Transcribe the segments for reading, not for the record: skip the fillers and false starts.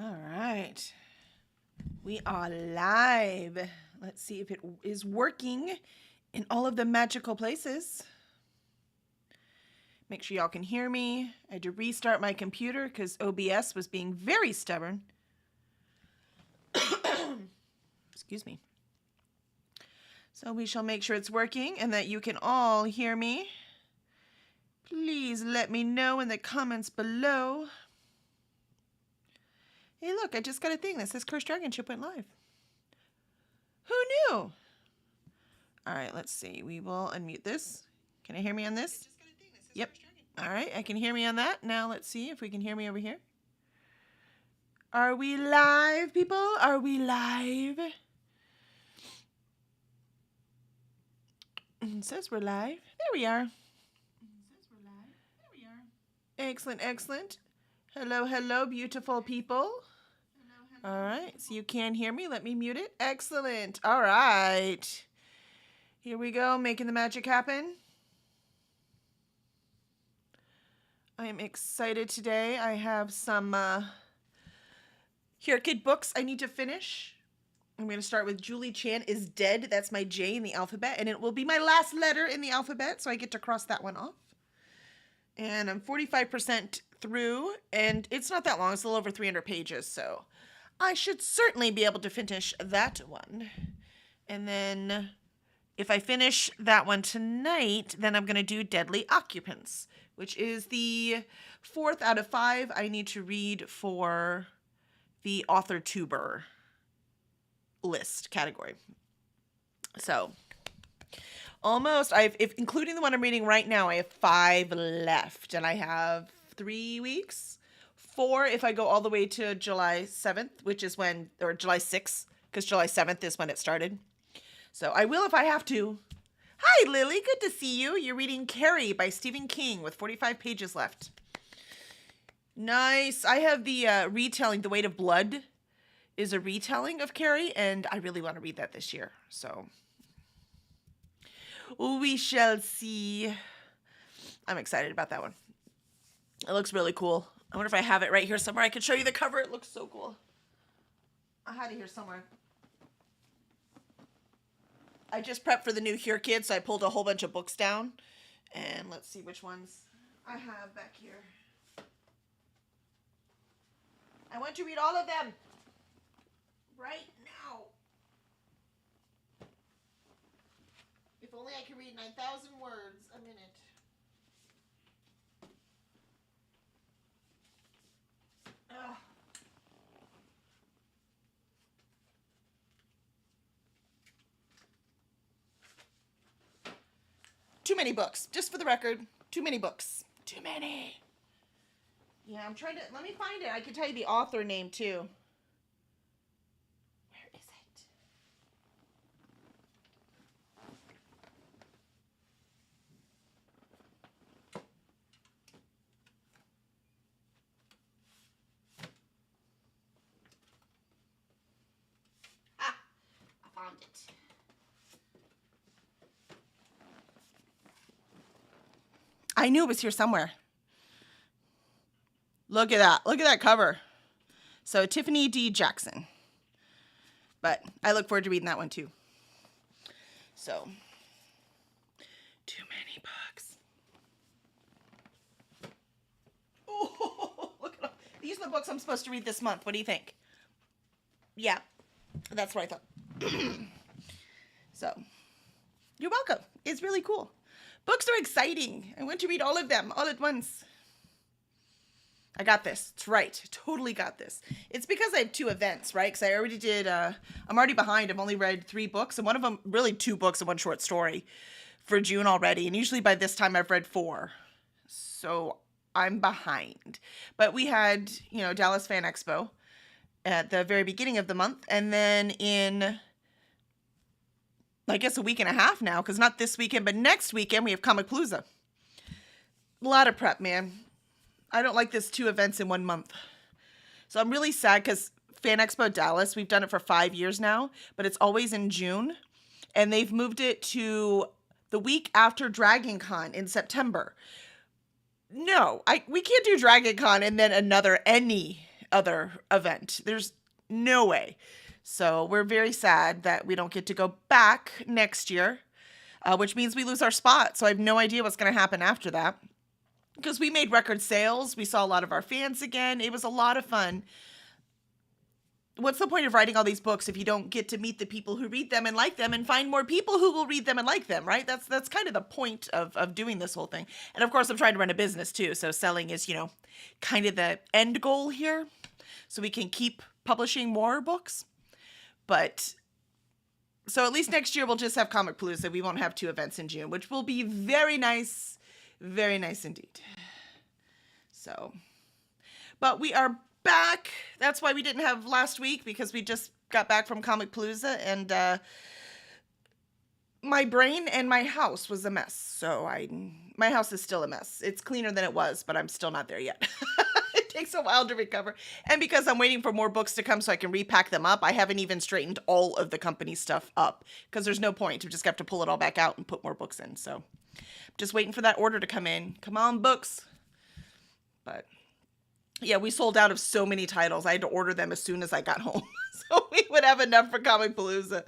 All right. We are live. Let's see if it is working in all of the magical places. Make sure y'all can hear me. I had to restart my computer because OBS was being very stubborn. Excuse me. So we shall make sure it's working and that you can all hear me. Please let me know in the comments below. Hey, look, I just got a thing that says Cursed Dragon Ship went live. Who knew? All right, let's see. We will unmute this. Can I hear me on this? Yep. All right, I can hear me on that. Now let's see if we can hear me over here. Are we live, people? Are we live? It says we're live. There we are. Excellent, excellent. Hello, hello, beautiful people. All right, so you can hear me. Let me mute it. Excellent. All right. Here we go, making the magic happen. I am excited today. I have some Here Kid books I need to finish. I'm going to start with Julie Chan is Dead. That's my J in the alphabet, and it will be my last letter in the alphabet, so I get to cross that one off. And I'm 45% through, and it's not that long. It's a little over 300 pages, so I should certainly be able to finish that one. And then if I finish that one tonight, then I'm going to do Deadly Occupants, which is the 4th out of 5 I need to read for the author tuber list category. So almost, if including the one I'm reading right now, I have 5 left, and I have 3 weeks. 4 if I go all the way to July 7th, which is when, or July 6th, because July 7th is when it started. So I will if I have to. Hi, Lily. Good to see you. You're reading Carrie by Stephen King with 45 pages left. Nice. I have the retelling, The Weight of Blood is a retelling of Carrie, and I really want to read that this year. So we shall see. I'm excited about that one. It looks really cool. I wonder if I have it right here somewhere. I can show you the cover. It looks so cool. I had it here somewhere. I just prepped for the new Here Kid, so I pulled a whole bunch of books down. And let's see which ones I have back here. I want to read all of them right now. If only I could read 9,000 words a minute. Ugh. Too many books. Just for the record, too many books. Too many. Yeah, I'm trying to, let me find it. I can tell you the author name too. Where is it? Ah, I found it. I knew it was here somewhere. Look at that. Look at that cover. So Tiffany D. Jackson. But I look forward to reading that one too. So, too many books. Oh, look at all. These are the books I'm supposed to read this month. What do you think? Yeah, that's what I thought. So, you're welcome. It's really cool. Books are exciting. I want to read all of them all at once. I got this. It's right. Totally got this. It's because I have 2 events, right? Because I already did, I'm already behind. I've only read 3 books, and one of them, really 2 books and 1 short story for June already. And usually by this time I've read 4. So I'm behind. But we had, Dallas Fan Expo at the very beginning of the month. And then in, I guess, a week and a half now, because not this weekend, but next weekend, we have Comicpalooza. A lot of prep, man. I don't like this 2 events in 1 month. So I'm really sad because Fan Expo Dallas, we've done it for 5 years now, but it's always in June. And they've moved it to the week after Dragon Con in September. No, we can't do Dragon Con and then any other event. There's no way. So we're very sad that we don't get to go back next year, which means we lose our spot. So I have no idea what's going to happen after that. Because we made record sales. We saw a lot of our fans again. It was a lot of fun. What's the point of writing all these books if you don't get to meet the people who read them and like them and find more people who will read them and like them, right? That's kind of the point of doing this whole thing. And of course, I'm trying to run a business too. So selling is, kind of the end goal here. So we can keep publishing more books. But so at least next year we'll just have Comicpalooza. We won't have 2 events in June, which will be very nice. Very nice indeed. So, but we are back. That's why we didn't have last week, because we just got back from Comicpalooza, and my brain and my house was a mess. So my house is still a mess. It's cleaner than it was, but I'm still not there yet. It takes a while to recover. And because I'm waiting for more books to come so I can repack them up, I haven't even straightened all of the company stuff up, because there's no point. You just have to pull it all back out and put more books in. So just waiting for that order to come in. Come on, books. But yeah, we sold out of so many titles. I had to order them as soon as I got home. So we would have enough for Comicpalooza.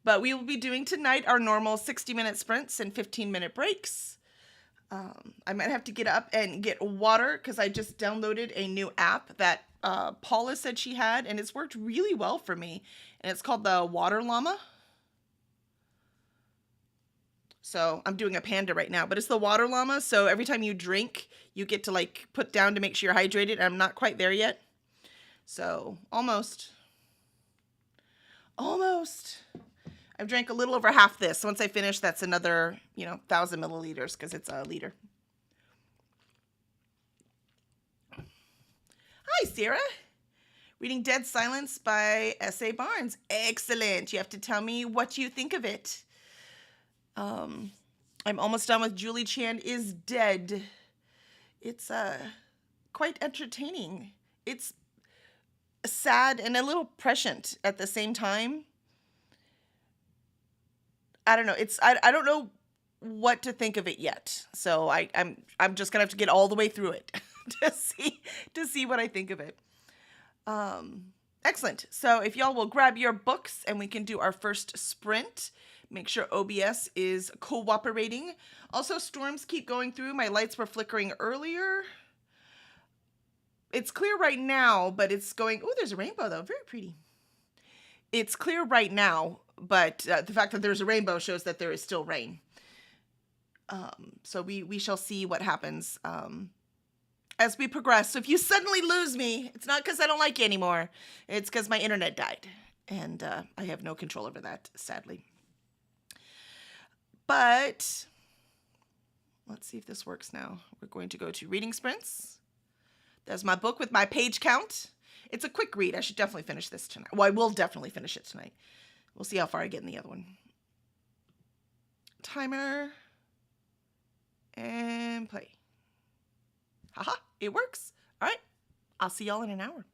But we will be doing tonight our normal 60-minute sprints and 15-minute breaks. I might have to get up and get water, because I just downloaded a new app that Paula said she had, and it's worked really well for me. And it's called the Water Llama. So I'm doing a panda right now, but it's the Water Llama. So every time you drink, you get to put down to make sure you're hydrated. And I'm not quite there yet. So almost. I've drank a little over half this. Once I finish, that's another, 1,000 milliliters, because it's a liter. Hi, Sarah. Reading Dead Silence by S.A. Barnes. Excellent. You have to tell me what you think of it. I'm almost done with Julie Chan is Dead. It's quite entertaining. It's sad and a little prescient at the same time. I don't know. I don't know what to think of it yet. So I'm just gonna have to get all the way through it to see what I think of it. Excellent. So if y'all will grab your books and we can do our first sprint. Make sure OBS is cooperating. Also, storms keep going through. My lights were flickering earlier. It's clear right now, but it's going... Oh, there's a rainbow, though. Very pretty. It's clear right now, but the fact that there's a rainbow shows that there is still rain. So we shall see what happens as we progress. So if you suddenly lose me, it's not because I don't like you anymore. It's because my internet died. And I have no control over that, sadly. But let's see if this works now. We're going to go to reading sprints. There's my book with my page count. It's a quick read. I should definitely finish this tonight. Well, I will definitely finish it tonight. We'll see how far I get in the other one. Timer. And play. Haha, it works. All right. I'll see y'all in an hour.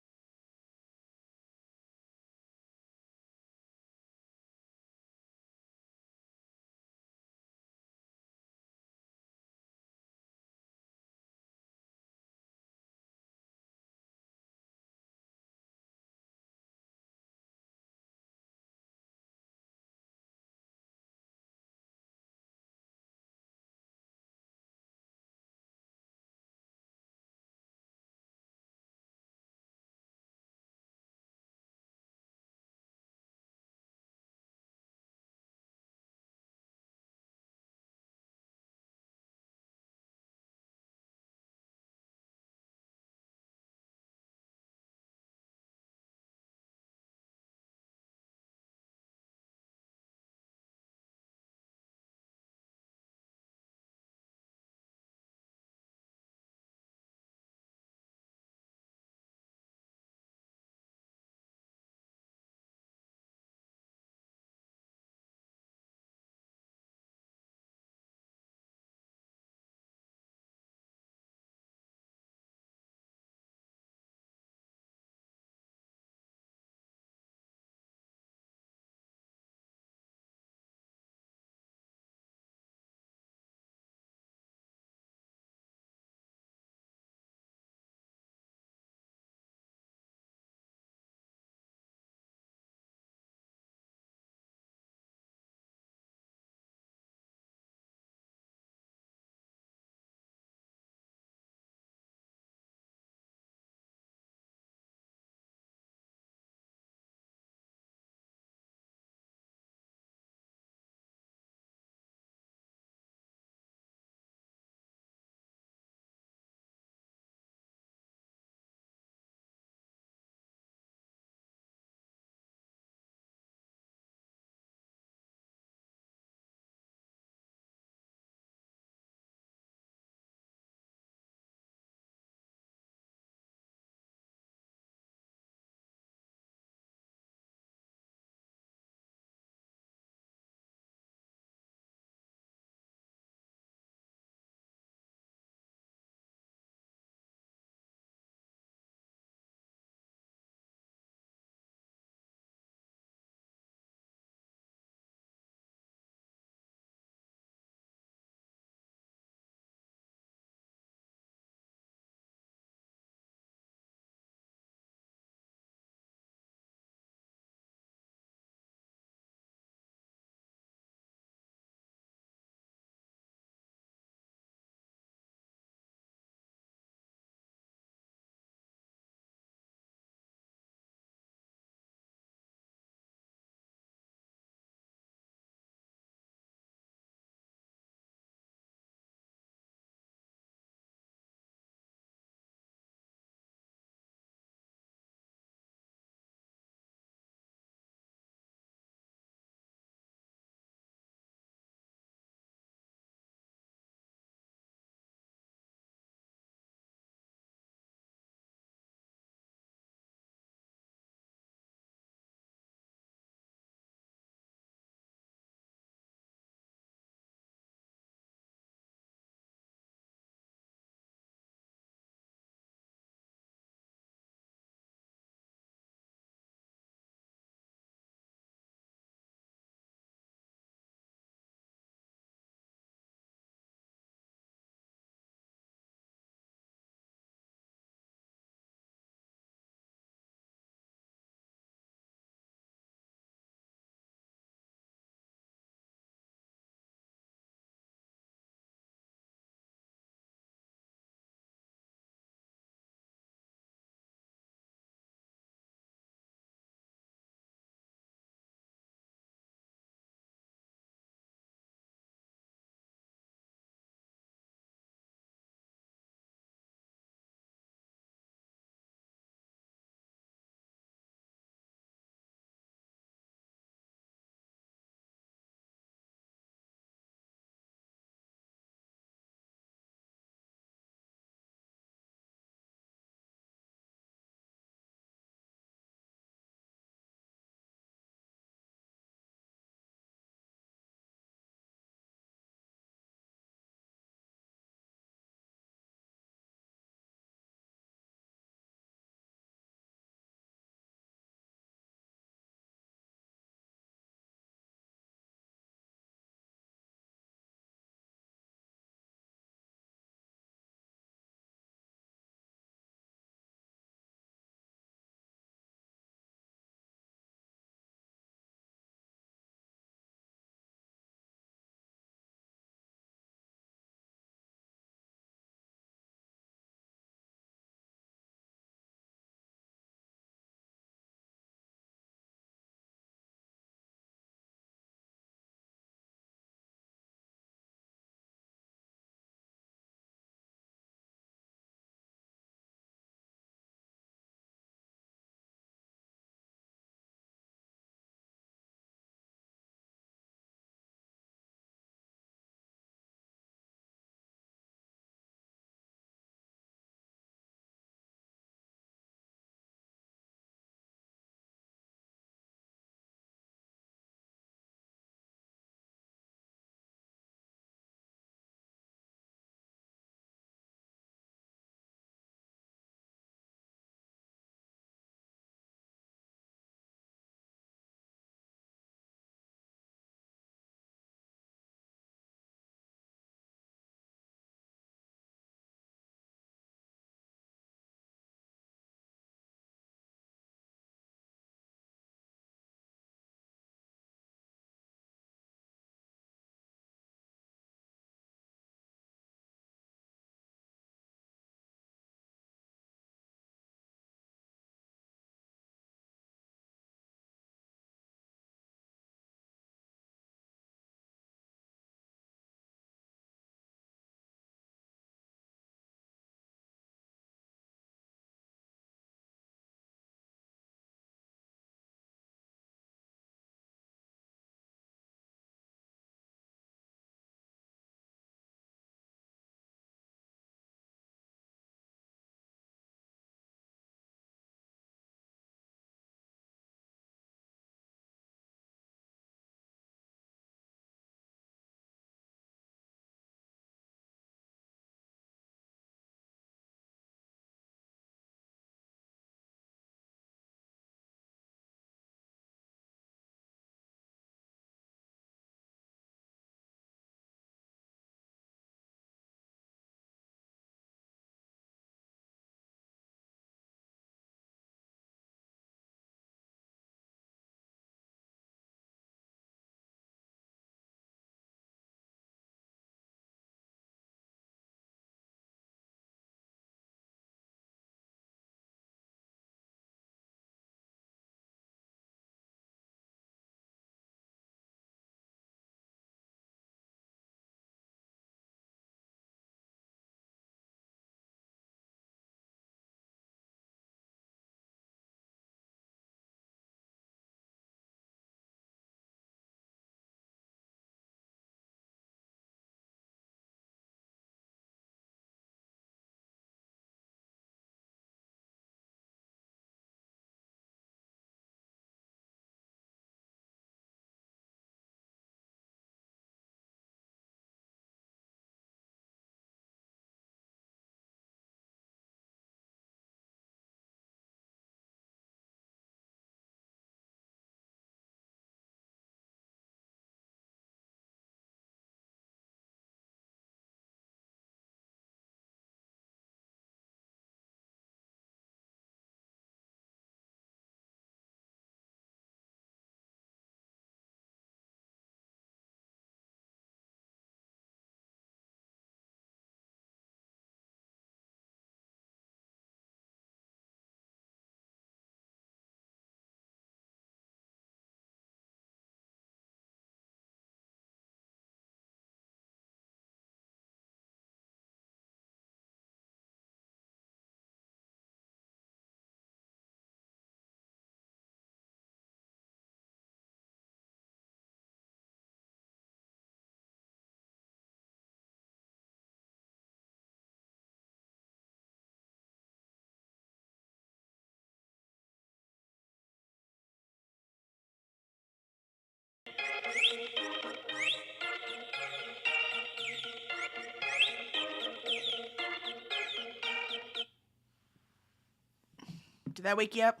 Did that wake you up?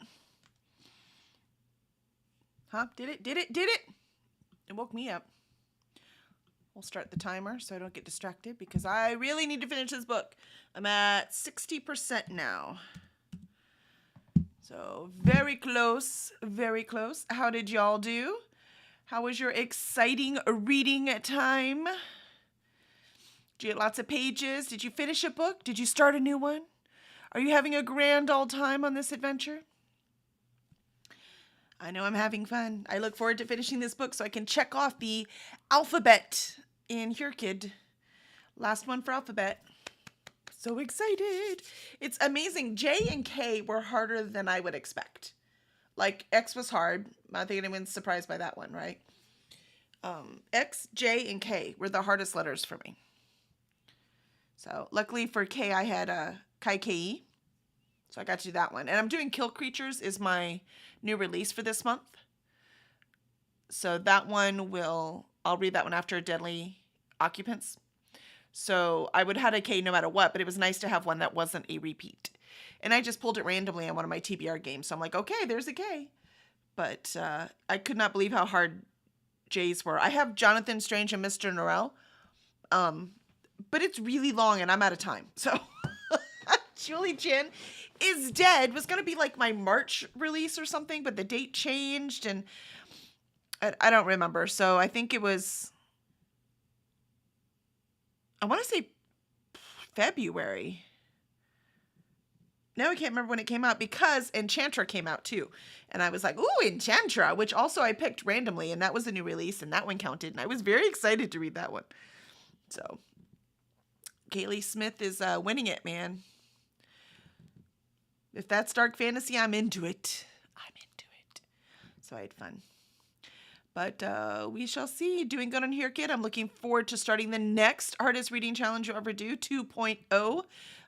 Huh? Did it? Did it? Did it? It woke me up. We'll start the timer so I don't get distracted because I really need to finish this book. I'm at 60% now. So very close, very close. How did y'all do? How was your exciting reading time? Did you get lots of pages? Did you finish a book? Did you start a new one? Are you having a grand old time on this adventure? I know I'm having fun. I look forward to finishing this book so I can check off the alphabet in Here Kid. Last one for alphabet. So excited. It's amazing. J and K were harder than I would expect. Like X was hard. I don't think anyone's surprised by that one, right? X, J, and K were the hardest letters for me. So luckily for K, I had Kai Ke. So I got to do that one. And I'm doing Kill Creatures is my new release for this month. So that one I'll read that one after Deadly Occupants. So I would have had a K no matter what, but it was nice to have one that wasn't a repeat. And I just pulled it randomly on one of my TBR games. So I'm like, okay, there's a K. But I could not believe how hard J's were. I have Jonathan Strange and Mr. Norrell. But it's really long and I'm out of time. So Julie Chen is Dead was going to be like my March release or something, but the date changed and I don't remember. So I think it was, I want to say February. Now I can't remember when it came out because Enchantra came out too. And I was like, ooh, Enchantra, which also I picked randomly. And that was a new release and that one counted. And I was very excited to read that one. So Kaylee Smith is winning it, man. If that's dark fantasy, I'm into it. So I had fun. But we shall see. Doing good on Here Kid. I'm looking forward to starting the next hardest reading challenge you'll ever do, 2.0.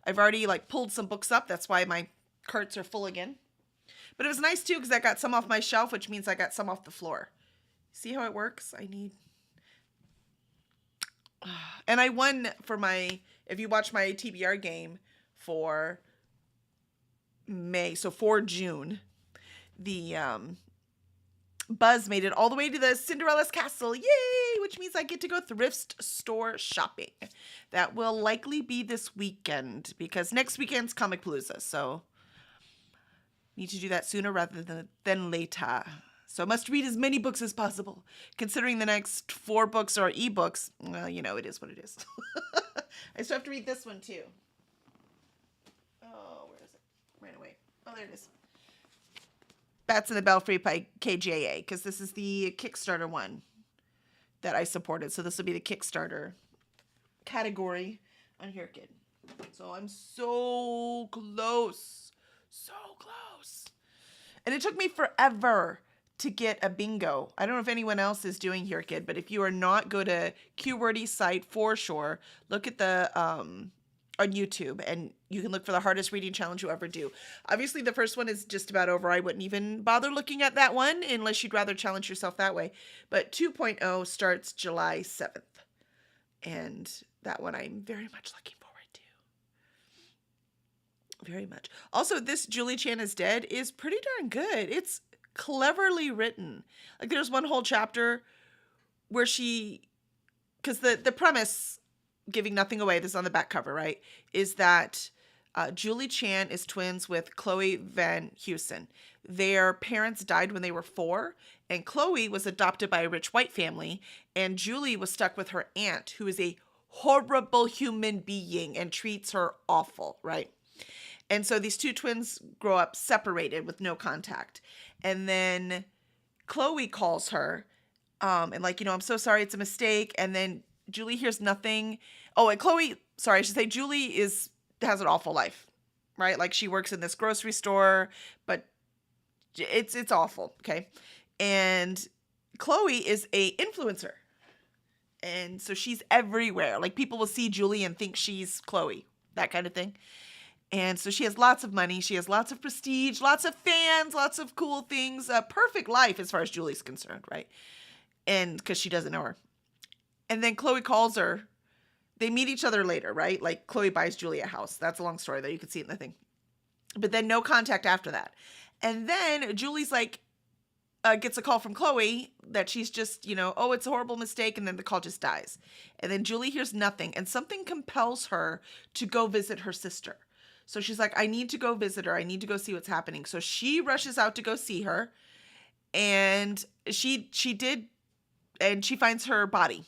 I've already pulled some books up. That's why my carts are full again. But it was nice too because I got some off my shelf, which means I got some off the floor. See how it works? And I won for if you watch my TBR game for May, so for June, the Buzz made it all the way to the Cinderella's castle. Yay! Which means I get to go thrift store shopping. That will likely be this weekend because next weekend's Comic Palooza. So need to do that sooner rather than later. So I must read as many books as possible. Considering the next 4 books are ebooks, well, it is what it is. I still have to read this one too. Oh, where is it? Ran away. Oh, there it is. Bats in the Belfry by KJA, because this is the Kickstarter one that I supported. So this will be the Kickstarter category on Here Kid. So I'm so close. So close. And it took me forever to get a bingo. I don't know if anyone else is doing Here Kid, but if you are not, go to Qwordy site for sure. Look at the on YouTube and you can look for the hardest reading challenge you ever do. Obviously the first one is just about over. I wouldn't even bother looking at that one unless you'd rather challenge yourself that way. But 2.0 starts July 7th. And that one I'm very much looking forward to. Very much. Also, this Julie Chen is Dead is pretty darn good. It's cleverly written. There's one whole chapter where because the premise, giving nothing away, this is on the back cover, right, is that Julie Chen is twins with Chloe Van Heusen. Their parents died when they were 4, and Chloe was adopted by a rich white family, and Julie was stuck with her aunt, who is a horrible human being and treats her awful, right? And so these 2 twins grow up separated with no contact. And then Chloe calls her and I'm so sorry, it's a mistake. And then Julie hears nothing. Oh, and I should say Julie has an awful life, right? She works in this grocery store, but it's awful, okay? And Chloe is a influencer. And so she's everywhere. People will see Julie and think she's Chloe, that kind of thing. And so she has lots of money. She has lots of prestige, lots of fans, lots of cool things. A perfect life as far as Julie's concerned, right? And because she doesn't know her. And then Chloe calls her. They meet each other later, right? Chloe buys Julie a house. That's a long story, though. You can see it in the thing. but then no contact after that. And then Julie's like, gets a call from Chloe that she's just, oh, it's a horrible mistake. And then the call just dies. And then Julie hears nothing. And something compels her to go visit her sister. So she's like, I need to go visit her. I need to go see what's happening. So she rushes out to go see her. And she did. And she finds her body.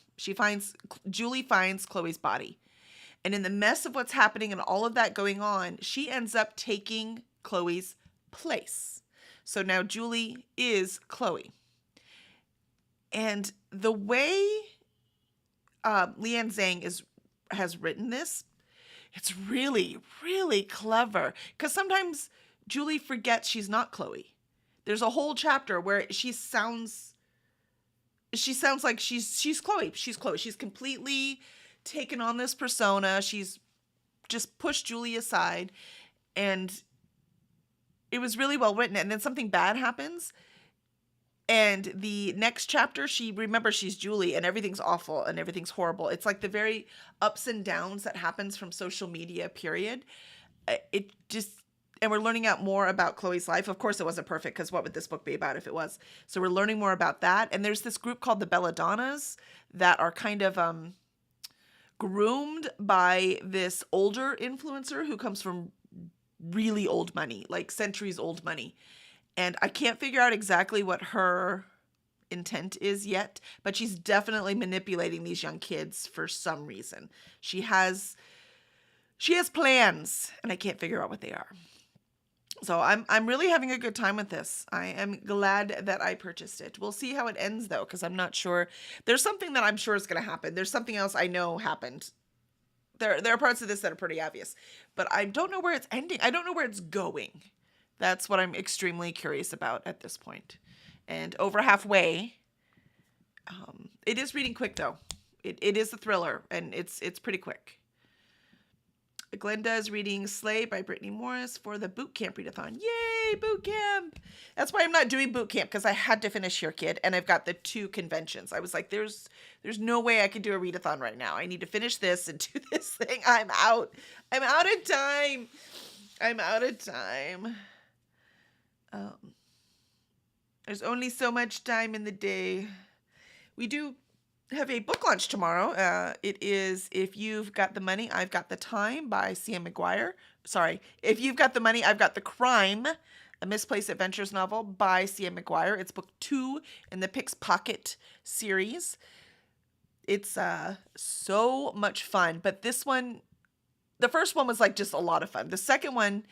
Julie finds Chloe's body. And in the mess of what's happening and all of that going on, she ends up taking Chloe's place. So now Julie is Chloe. And the way Lian Zhang has written this, it's really, really clever. Because sometimes Julie forgets she's not Chloe. There's a whole chapter where she sounds like she's Chloe. She's Chloe. She's completely taken on this persona. She's just pushed Julie aside. And it was really well written. And then something bad happens. And the next chapter, she remembers she's Julie and everything's awful and everything's horrible. It's like the very ups and downs that happens from social media, period. And we're learning out more about Chloe's life. Of course, it wasn't perfect because what would this book be about if it was? So we're learning more about that. And there's this group called the Belladonnas that are kind of groomed by this older influencer who comes from really old money, like centuries old money. And I can't figure out exactly what her intent is yet, but she's definitely manipulating these young kids for some reason. She has plans, and I can't figure out what they are. So I'm really having a good time with this. I am glad that I purchased it. We'll see how it ends, though, because I'm not sure. There's something that I'm sure is going to happen. There's something else I know happened. There are parts of this that are pretty obvious, but I don't know where it's ending. I don't know where it's going. That's what I'm extremely curious about at this point. And over halfway, it is reading quick, though. It is a thriller, and it's pretty quick. Glenda is reading Slay by Brittany Morris for the boot camp readathon. Yay, boot camp! That's why I'm not doing boot camp, because I had to finish Here Kid, and I've got the 2 conventions. I was like, there's no way I could do a readathon right now. I need to finish this and do this thing. I'm out of time. There's only so much time in the day. We do have a book launch tomorrow. It is If You've Got the Money, I've Got the Time by C.M. McGuire. Sorry, If You've Got the Money, I've Got the Crime, a Misplaced Adventures novel by C.M. McGuire. It's book 2 in the Pick's Pocket series. It's so much fun, but this one, the first one was like just a lot of fun. The second one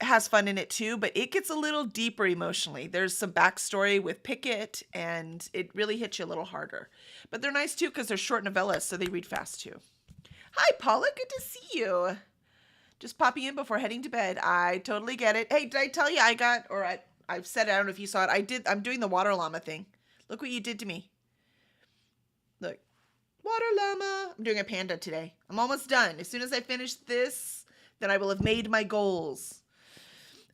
has fun in it too, but it gets a little deeper emotionally. There's some backstory with Pickett, and it really hits you a little harder. But they're nice too because they're short novellas, so they read fast too. Hi, Paula. Good to see you. Just popping in before heading to bed. I totally get it. Hey, did I tell you I've said it, I don't know if you saw it. I'm doing the water llama thing. Look what you did to me. Look. Water llama. I'm doing a panda today. I'm almost done. As soon as I finish this, then I will have made my goals.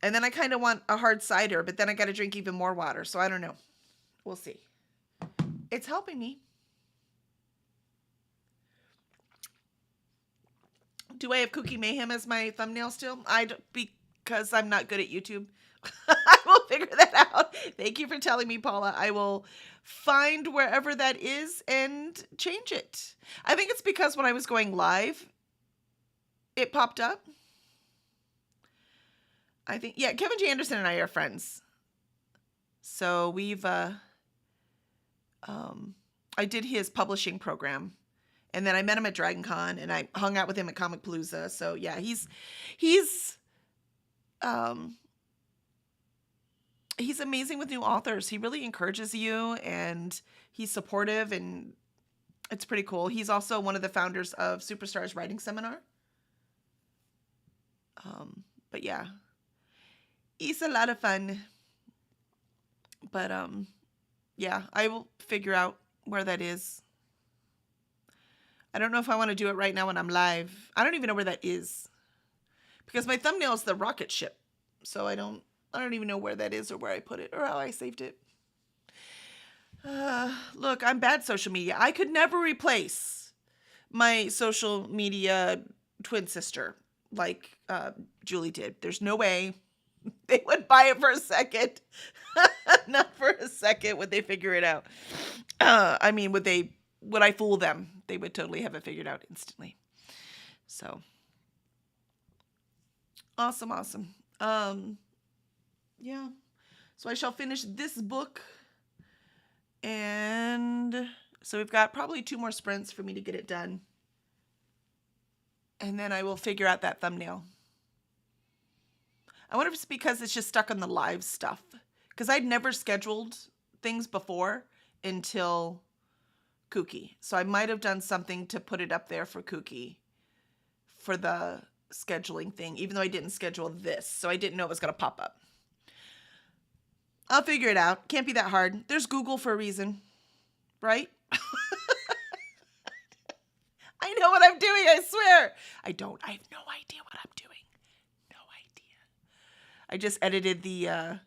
And then I kind of want a hard cider, but then I got to drink even more water. So I don't know. We'll see. It's helping me. Do I have Cookie Mayhem as my thumbnail still? Because I'm not good at YouTube. I will figure that out. Thank you for telling me, Paula. I will find wherever that is and change it. I think it's because when I was going live, it popped up. I think, yeah, Kevin J. Anderson and I are friends. So we've, I did his publishing program, and then I met him at Dragon Con, and I hung out with him at Comic Palooza. So yeah, he's amazing with new authors. He really encourages you, and he's supportive, and it's pretty cool. He's also one of the founders of Superstars Writing Seminar. But yeah. It's a lot of fun, but yeah, I will figure out where that is. I don't know if I want to do it right now when I'm live. I don't even know where that is, because my thumbnail is the rocket ship, so I don't even know where that is or where I put it or how I saved it. Look, I'm bad social media. I could never replace my social media twin sister. like Julie did. There's no way they would buy it for a second. Not for a second would they figure it out. I mean, would I fool them? They would totally have it figured out instantly. So awesome. Yeah. So I shall finish this book. And so we've got probably 2 more sprints for me to get it done. And then I will figure out that thumbnail. I wonder if it's because it's just stuck on the live stuff. Because I'd never scheduled things before until Kooky. So I might have done something to put it up there for Kooky for the scheduling thing, even though I didn't schedule this. So I didn't know it was going to pop up. I'll figure it out. Can't be that hard. There's Google for a reason, right? I know what I'm doing, I swear. I don't. I have no idea what I'm doing. No idea. I just edited the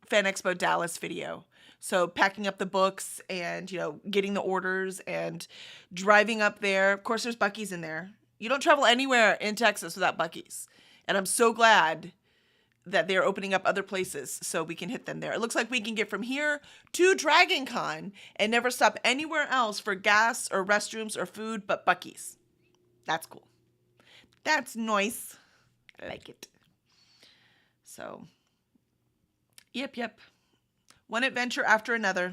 Fan Expo Dallas video. So packing up the books and, getting the orders and driving up there. Of course, there's Buc-ee's in there. You don't travel anywhere in Texas without Buc-ee's. And I'm so glad that they're opening up other places so we can hit them there. It looks like we can get from here to Dragon Con and never stop anywhere else for gas or restrooms or food but Buc-ee's. That's cool. That's nice. I like it. So, yep. One adventure after another.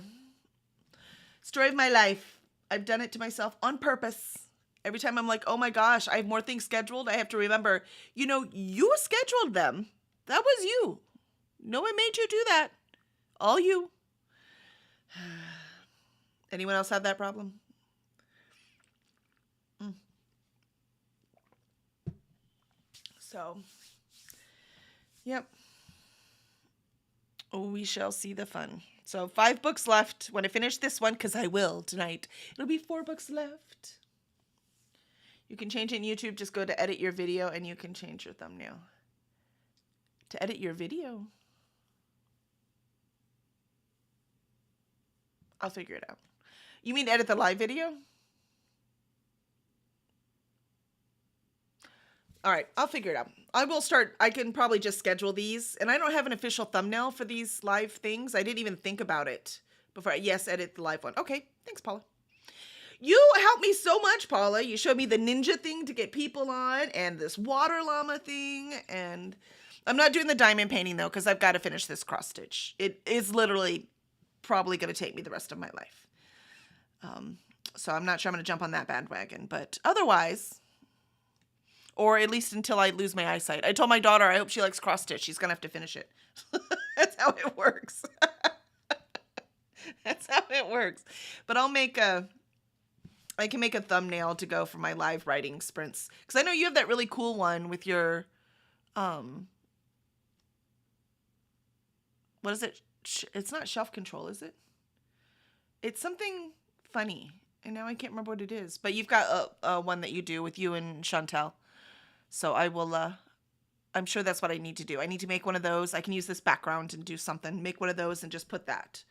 Story of my life. I've done it to myself on purpose. Every time I'm like, oh my gosh, I have more things scheduled. I have to remember, you scheduled them. That was you. No one made you do that. All you. Anyone else have that problem? So, yep. Oh, we shall see the fun. So 5 books left. When I finish this one, because I will tonight, it'll be 4 books left. You can change it in YouTube. Just go to edit your video and you can change your thumbnail. To edit your video. I'll figure it out. You mean edit the live video? All right, I'll figure it out. I can probably just schedule these. And I don't have an official thumbnail for these live things. I didn't even think about it before. Yes, edit the live one. Okay, thanks, Paula. You helped me so much, Paula. You showed me the ninja thing to get people on and this water llama thing. And I'm not doing the diamond painting, though, because I've got to finish this cross stitch. It is literally probably going to take me the rest of my life. So I'm not sure I'm going to jump on that bandwagon. But otherwise, or at least until I lose my eyesight. I told my daughter I hope she likes cross stitch. She's going to have to finish it. That's how it works. That's how it works. But I can make a thumbnail to go for my live writing sprints. Because I know you have that really cool one with your, what is it? It's not shelf control, is it? It's something funny. And now I can't remember what it is. But you've got a one that you do with you and Chantel. So I will, I'm sure that's what I need to do. I need to make one of those. I can use this background and do something. Make one of those and just put that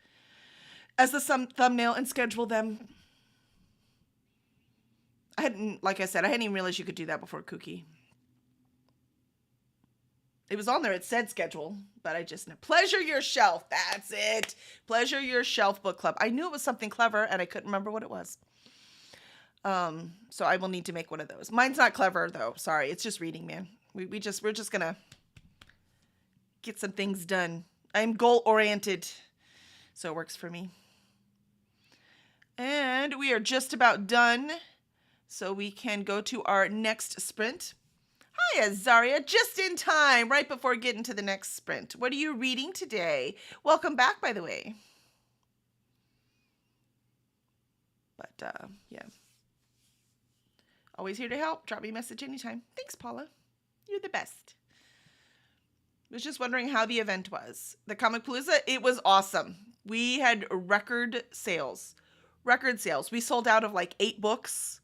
as the thumbnail and schedule them. Like I said, I hadn't even realized you could do that before Kooky. It was on there. It said schedule, but I just know. Pleasure Your Shelf. That's it. Pleasure Your Shelf Book Club. I knew it was something clever, and I couldn't remember what it was. So I will need to make one of those. Mine's not clever, though. Sorry. It's just reading, man. We're just going to get some things done. I'm goal-oriented, so it works for me. And we are just about done, so we can go to our next sprint. Hi, Azaria, just in time, right before getting to the next sprint. What are you reading today? Welcome back, by the way. But, yeah. Always here to help. Drop me a message anytime. Thanks, Paula. You're the best. Was just wondering how the event was. The Comicpalooza, it was awesome. We had record sales. We sold out of like 8 books.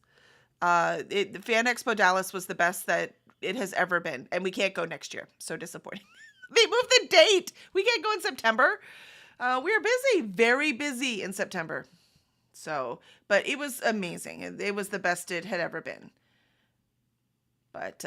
The Fan Expo Dallas was the best that it has ever been. And we can't go next year. So disappointing. They moved the date. We can't go in September. We are busy. Very busy in September. So, but it was amazing. It was the best it had ever been. But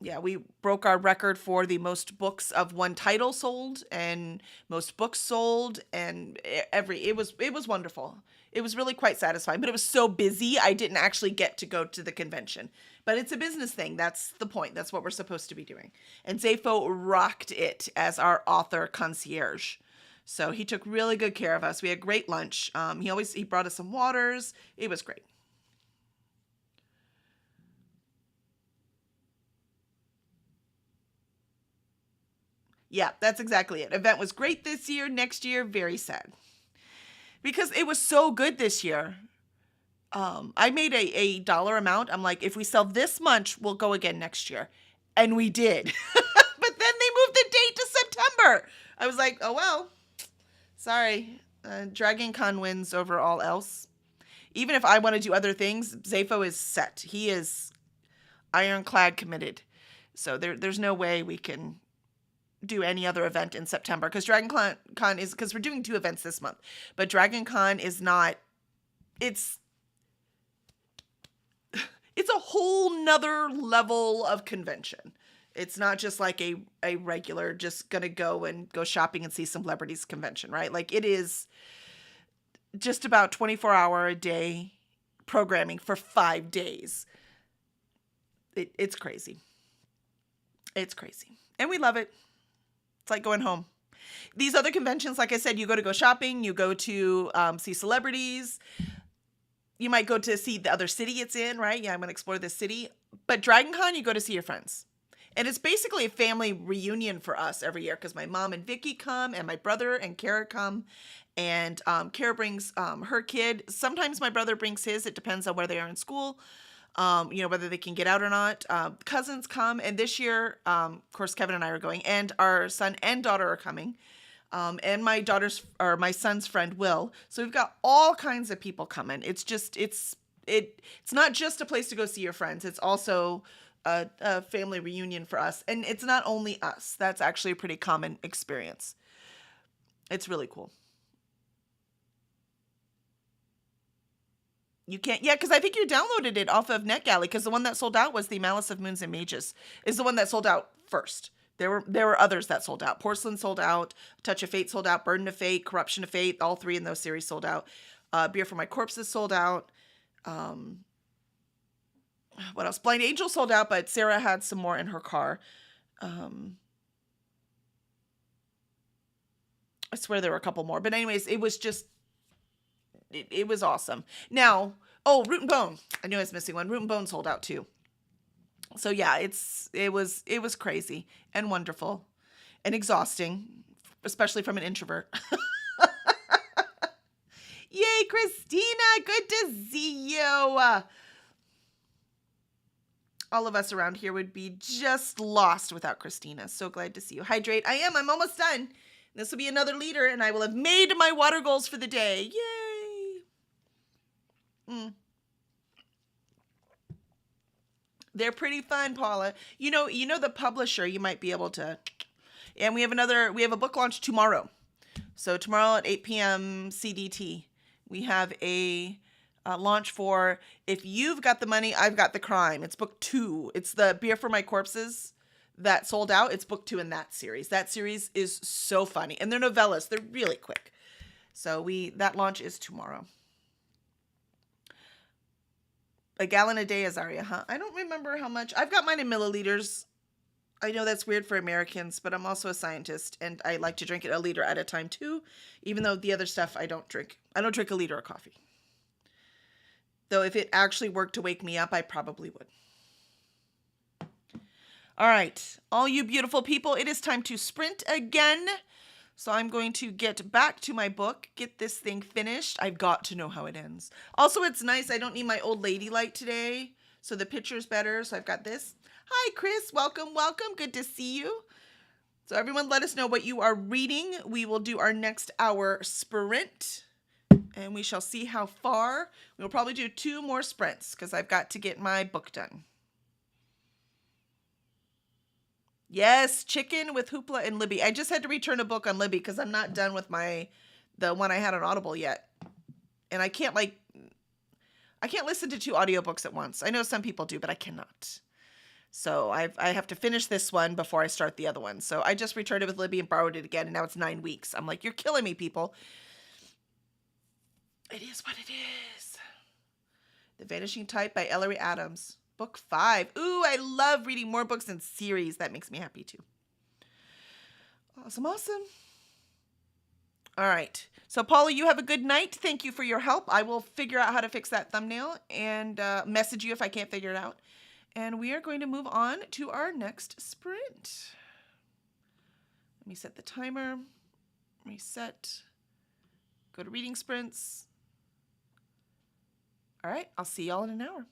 yeah, we broke our record for the most books of one title sold and most books sold, and it was wonderful. It was really quite satisfying, but it was so busy I didn't actually get to go to the convention. But it's a business thing. That's the point. That's what we're supposed to be doing. And Zafo rocked it as our author concierge. So he took really good care of us. We had great lunch. He brought us some waters. It was great. Yeah, that's exactly it. Event was great this year. Next year, very sad. Because it was so good this year. I made a dollar amount. I'm like, if we sell this much, we'll go again next year. And we did. But then they moved the date to September. I was like, oh well. Sorry. Dragon Con wins over all else. Even if I want to do other things, Zafo is set. He is ironclad committed. So there's no way we can do any other event in September, because Dragon Con is, because we're doing 2 events this month, but Dragon Con is not, it's a whole nother level of convention. It's not just like a regular, just gonna go shopping and see some celebrities convention, right? Like, it is just about 24-hour a day programming for 5 days. It's crazy. It's crazy. And we love it. It's like going home. These other conventions, like I said, you go shopping, you go to see celebrities. You might go to see the other city it's in, right? Yeah, I'm going to explore this city. But Dragon Con, you go to see your friends. And it's basically a family reunion for us every year, because my mom and Vicky come, and my brother and Kara come. And Kara brings her kid. Sometimes my brother brings his. It depends on where they are in school. Whether they can get out or not. Cousins come, and this year, of course, Kevin and I are going, and our son and daughter are coming, and my son's friend Will. So we've got all kinds of people coming. It's not just a place to go see your friends. It's also a family reunion for us, and it's not only us. That's actually a pretty common experience. It's really cool. You can't, yeah, because I think you downloaded it off of NetGalley, because the one that sold out was the Malice of Moons and Mages, is the one that sold out first. There were others that sold out. Porcelain sold out, Touch of Fate sold out, Burden of Fate, Corruption of Fate, all 3 in those series sold out. Beer for My Corpses sold out. What else? Blind Angel sold out, but Sarah had some more in her car. I swear there were a couple more. But anyways, it was just, it was awesome. Now, Root and Bone. I knew I was missing one. Root and Bone sold out too. So yeah, it was crazy and wonderful and exhausting, especially from an introvert. Yay, Christina! Good to see you. All of us around here would be just lost without Christina. So glad to see you. Hydrate. I'm almost done. This will be another liter, and I will have made my water goals for the day. Yay! They're pretty fun, Paula. You know the publisher, you might be able to. And we have a book launch tomorrow. So tomorrow at 8 p.m. CDT, we have a launch for If You've Got the Money, I've Got the Crime. It's book 2. It's the Beer for My Corpses that sold out. It's book 2 in that series. That series is so funny. And they're novellas. They're really quick. So that launch is tomorrow. A gallon a day, Azaria, huh? I don't remember how much. I've got mine in milliliters. I know that's weird for Americans, but I'm also a scientist, and I like to drink it a liter at a time too, even though the other stuff I don't drink. I don't drink a liter of coffee. Though if it actually worked to wake me up, I probably would. All right, all you beautiful people, it is time to sprint again. So I'm going to get back to my book, get this thing finished. I've got to know how it ends. Also, it's nice. I don't need my old lady light today, so the picture's better. So I've got this. Hi, Chris. Welcome, welcome. Good to see you. So everyone, let us know what you are reading. We will do our next hour sprint, and we shall see how far. We'll probably do 2 more sprints because I've got to get my book done. Yes, Chicken with Hoopla and Libby. I just had to return a book on Libby because I'm not done with the one I had on Audible yet. And I can't I can't listen to 2 audiobooks at once. I know some people do, but I cannot. So I have to finish this one before I start the other one. So I just returned it with Libby and borrowed it again, and now it's 9 weeks. I'm like, you're killing me, people. It is what it is. The Vanishing Type by Ellery Adams. Book 5. Ooh, I love reading more books in series. That makes me happy too. Awesome, awesome. All right. So, Paula, you have a good night. Thank you for your help. I will figure out how to fix that thumbnail and message you if I can't figure it out. And we are going to move on to our next sprint. Let me set the timer. Reset. Go to reading sprints. All right. I'll see y'all in an hour.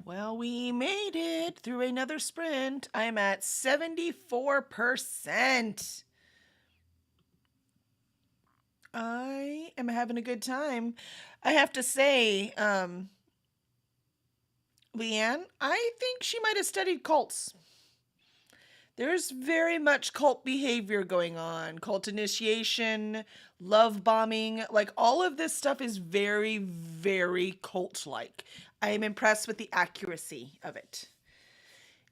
Well, we made it through another sprint. I'm at 74%. I am having a good time. I have to say, Leanne, I think she might have studied cults. There's very much cult behavior going on, cult initiation, love bombing. Like, all of this stuff is very, very cult like. I am impressed with the accuracy of it.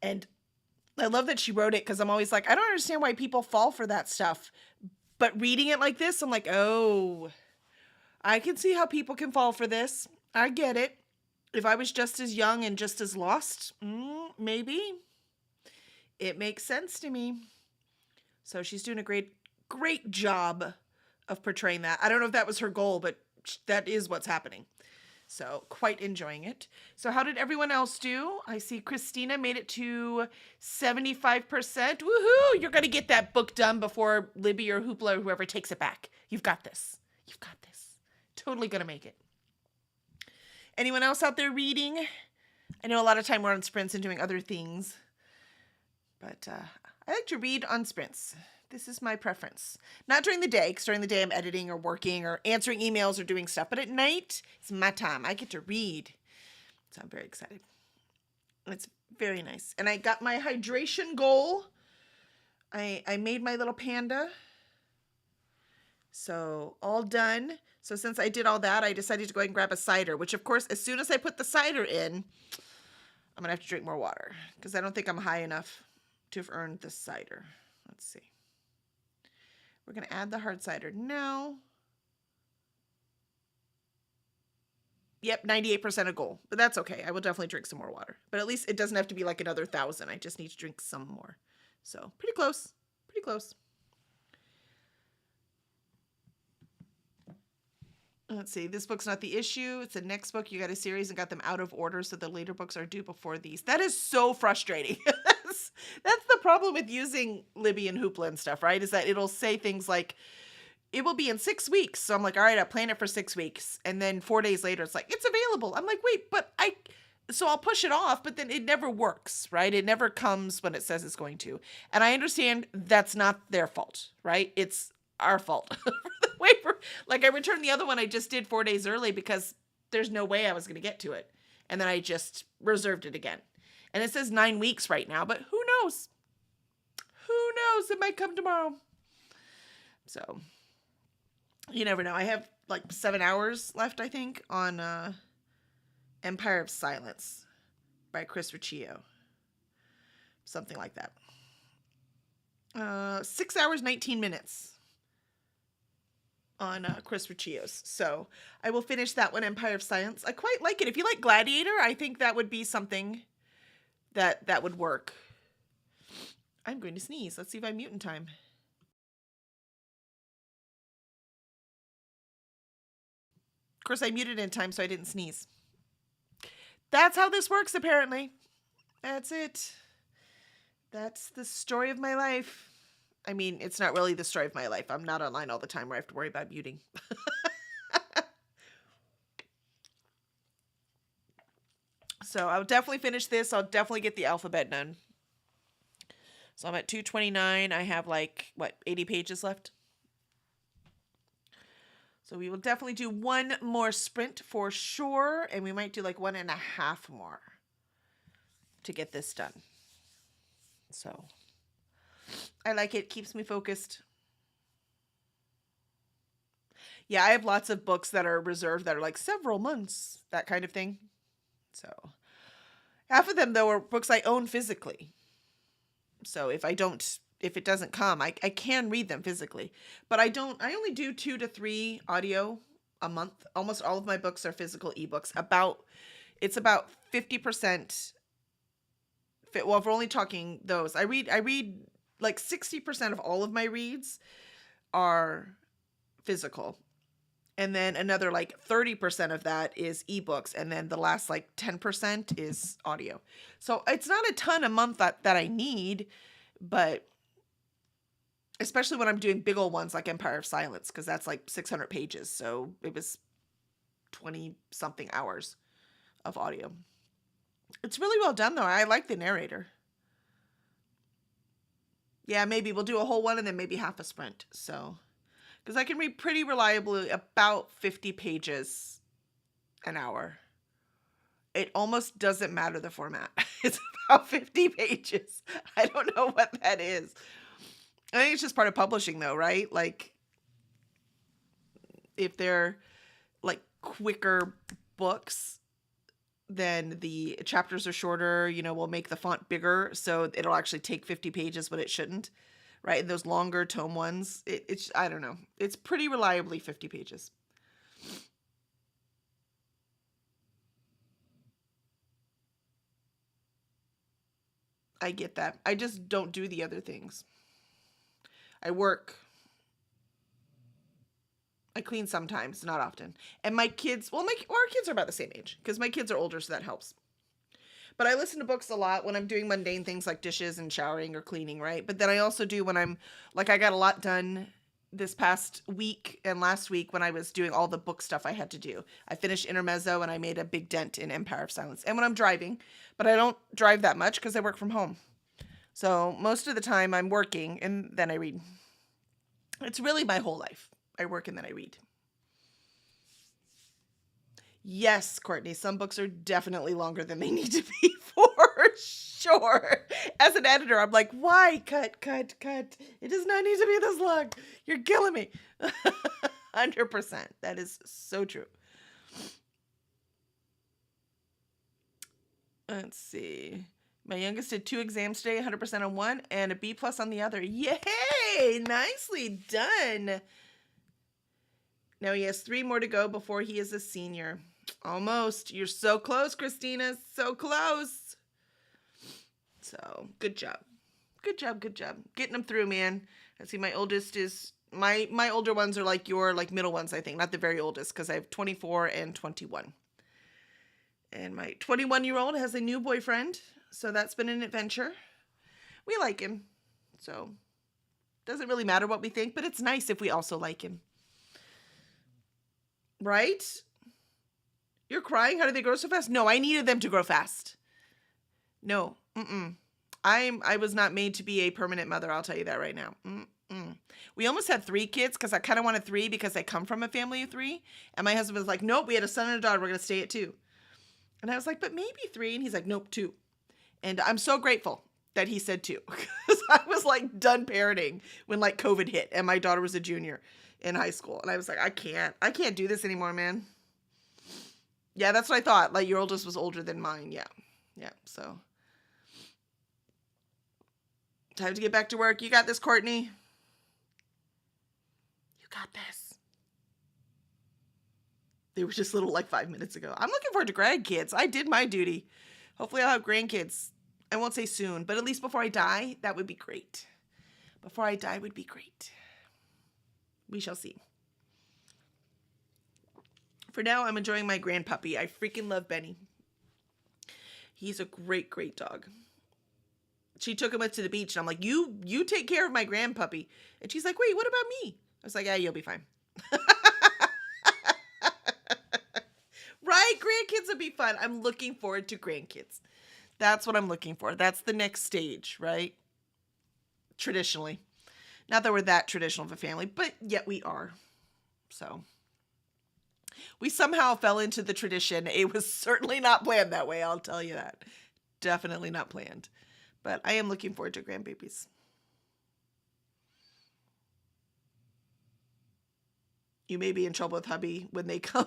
And I love that she wrote it because I'm always like, I don't understand why people fall for that stuff. But reading it like this, I'm like, oh, I can see how people can fall for this. I get it. If I was just as young and just as lost, maybe. It makes sense to me. So she's doing a great job of portraying that. I don't know if that was her goal, but that is what's happening. So quite enjoying it. So how did everyone else do? I see Christina made it to 75%. Woohoo! You're going to get that book done before Libby or Hoopla or whoever takes it back. You've got this. You've got this. Totally going to make it. Anyone else out there reading? I know a lot of time we're on sprints and doing other things. But I like to read on sprints. This is my preference. Not during the day, because during the day I'm editing or working or answering emails or doing stuff. But at night, it's my time. I get to read. So I'm very excited. It's very nice. And I got my hydration goal. I made my little panda. So all done. So since I did all that, I decided to go ahead and grab a cider, which of course, as soon as I put the cider in, I'm going to have to drink more water because I don't think I'm high enough to have earned the cider. Let's see. We're going to add the hard cider now. Yep, 98% a goal, but that's okay. I will definitely drink some more water, but at least it doesn't have to be like another 1,000. I just need to drink some more. So pretty close, pretty close. Let's see. This book's not the issue. It's the next book. You got a series and got them out of order, so the later books are due before these. That is so frustrating. That's the problem with using Libby and Hoopla and stuff, right? Is that it'll say things like, it will be in 6 weeks. So I'm like, all right, I'll plan it for 6 weeks. And then 4 days later, it's like, it's available. I'm like, wait, so I'll push it off, but then it never works, right? It never comes when it says it's going to. And I understand that's not their fault, right? It's our fault. Like, I returned the other one I just did 4 days early because there's no way I was going to get to it. And then I just reserved it again. And it says 9 weeks right now, but who knows? Who knows? It might come tomorrow. So, you never know. I have like 7 hours left, I think, on Empire of Silence by Chris Riccio. Something like that. 6 hours, 19 minutes on Chris Riccio's. So I will finish that one, Empire of Silence. I quite like it. If you like Gladiator, I think that would be something that would work. I'm going to sneeze. Let's see if I mute in time. Of course, I muted in time, so I didn't sneeze. That's how this works, apparently. That's it. That's the story of my life. I mean, it's not really the story of my life. I'm not online all the time where I have to worry about muting. So I'll definitely finish this. I'll definitely get the alphabet done. So I'm at 229. I have 80 pages left. So we will definitely do one more sprint for sure. And we might do 1.5 more to get this done. So I like it. Keeps me focused. Yeah, I have lots of books that are reserved that are several months, that kind of thing. So half of them, though, are books I own physically. So if it doesn't come, I can read them physically. But I only do 2 to 3 audio a month. Almost all of my books are physical ebooks. It's about 50%. Well, if we're only talking those, I read 60% of all of my reads are physical. And then another 30% of that is ebooks. And then the last 10% is audio. So it's not a ton a month that I need, but especially when I'm doing big old ones like Empire of Silence, because that's 600 pages. So it was 20 something hours of audio. It's really well done, though. I like the narrator. Yeah, maybe we'll do a whole one and then maybe half a sprint. So, because I can read pretty reliably about 50 pages an hour. It almost doesn't matter the format. It's about 50 pages. I don't know what that is. I think it's just part of publishing, though, right? Like, if they're like quicker books, then the chapters are shorter. We'll make the font bigger, so it'll actually take 50 pages, but it shouldn't, right? And those longer tome ones, it's I don't know. It's pretty reliably 50 pages. I get that. I just don't do the other things. I work. I clean sometimes, not often. And my kids, our kids are about the same age because my kids are older, so that helps. But I listen to books a lot when I'm doing mundane things like dishes and showering or cleaning, right? But then I also do when I'm, like, I got a lot done this past week and last week when I was doing all the book stuff I had to do. I finished Intermezzo and I made a big dent in Empire of Silence. And when I'm driving, but I don't drive that much because I work from home. So most of the time I'm working and then I read. It's really my whole life. I work and then I read. Yes, Courtney, some books are definitely longer than they need to be for sure. As an editor, I'm like, why? Cut. It does not need to be this long. You're killing me. 100%. That is so true. Let's see. My youngest did 2 exams today, 100% on one, and a B+ on the other. Yay! Nicely done. Now he has 3 more to go before he is a senior. Almost. You're so close, Christina. So close. So, good job. Good job. Getting them through, man. I see my oldest is... My older ones are like your middle ones, I think. Not the very oldest, because I have 24 and 21. And my 21-year-old has a new boyfriend, so that's been an adventure. We like him. So, doesn't really matter what we think, but it's nice if we also like him. Right? You're crying? How did they grow so fast? No, I needed them to grow fast. No. I was not made to be a permanent mother, I'll tell you that right now. We almost had 3 kids because I kind of wanted 3 because I come from a family of 3. And my husband was like, nope, we had a son and a daughter. We're going to stay at 2. And I was like, but maybe 3. And he's like, nope, 2. And I'm so grateful that he said 2 because I was like done parenting when like COVID hit and my daughter was a junior in high school. And I was like, I can't do this anymore, man. Yeah, that's what I thought. Like your oldest was older than mine. Yeah. So time to get back to work. You got this, Courtney. You got this. They were just little like 5 minutes ago. I'm looking forward to grandkids. I did my duty. Hopefully I'll have grandkids. I won't say soon, but at least before I die, that would be great. Before I die would be great. We shall see. For now, I'm enjoying my grandpuppy. I freaking love Benny. He's a great, great dog. She took him to the beach, and I'm like, you take care of my grandpuppy. And she's like, wait, what about me? I was like, yeah, you'll be fine. Right? Grandkids would be fun. I'm looking forward to grandkids. That's what I'm looking for. That's the next stage, right? Traditionally. Not that we're that traditional of a family, but yet we are. So we somehow fell into the tradition. It was certainly not planned that way, I'll tell you that. Definitely not planned. But I am looking forward to grandbabies. You may be in trouble with hubby when they come.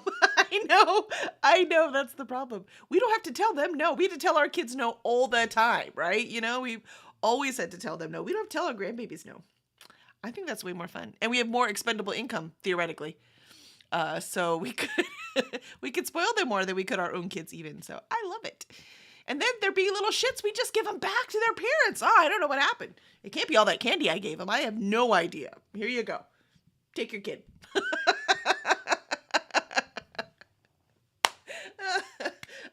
I know, that's the problem. We don't have to tell them no. We have to tell our kids no all the time, right? We always had to tell them no. We don't have to tell our grandbabies no. I think that's way more fun. And we have more expendable income, theoretically. So we could spoil them more than we could our own kids even. So I love it. And then they're being little shits. We just give them back to their parents. Oh, I don't know what happened. It can't be all that candy I gave them. I have no idea. Here you go. Take your kid.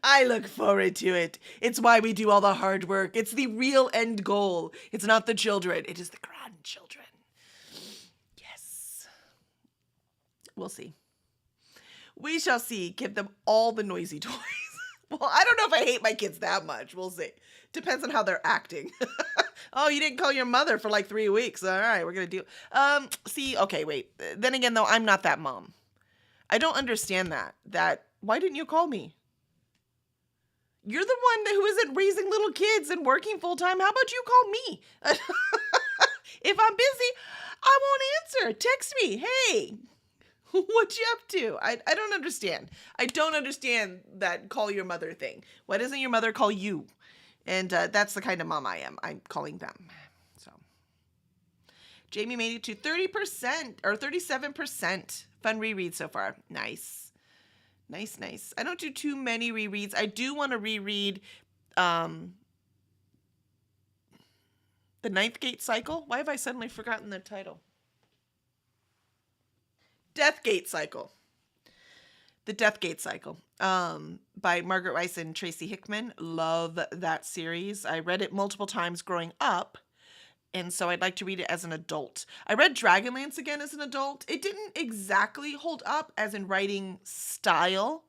I look forward to it. It's why we do all the hard work. It's the real end goal. It's not the children. It is the grandchildren. Yes. We'll see. We shall see. Give them all the noisy toys. Well, I don't know if I hate my kids that much. We'll see. Depends on how they're acting. Oh, you didn't call your mother for like 3 weeks. All right, we're going to do. See, okay, wait. Then again, though, I'm not that mom. I don't understand that. Why didn't you call me? You're the one who isn't raising little kids and working full time. How about you call me? If I'm busy, I won't answer. Text me. Hey, what you up to? I don't understand. I don't understand that call your mother thing. Why doesn't your mother call you? And that's the kind of mom I am. I'm calling them. So Jamie made it to 30% or 37%. Fun reread so far. Nice. Nice. I don't do too many rereads. I do want to reread The Ninth Gate Cycle. Why have I suddenly forgotten the title? Deathgate Cycle. The Deathgate Cycle by Margaret Weis and Tracy Hickman. Love that series. I read it multiple times growing up, and so I'd like to read it as an adult. I read Dragonlance again as an adult. It didn't exactly hold up as in writing style.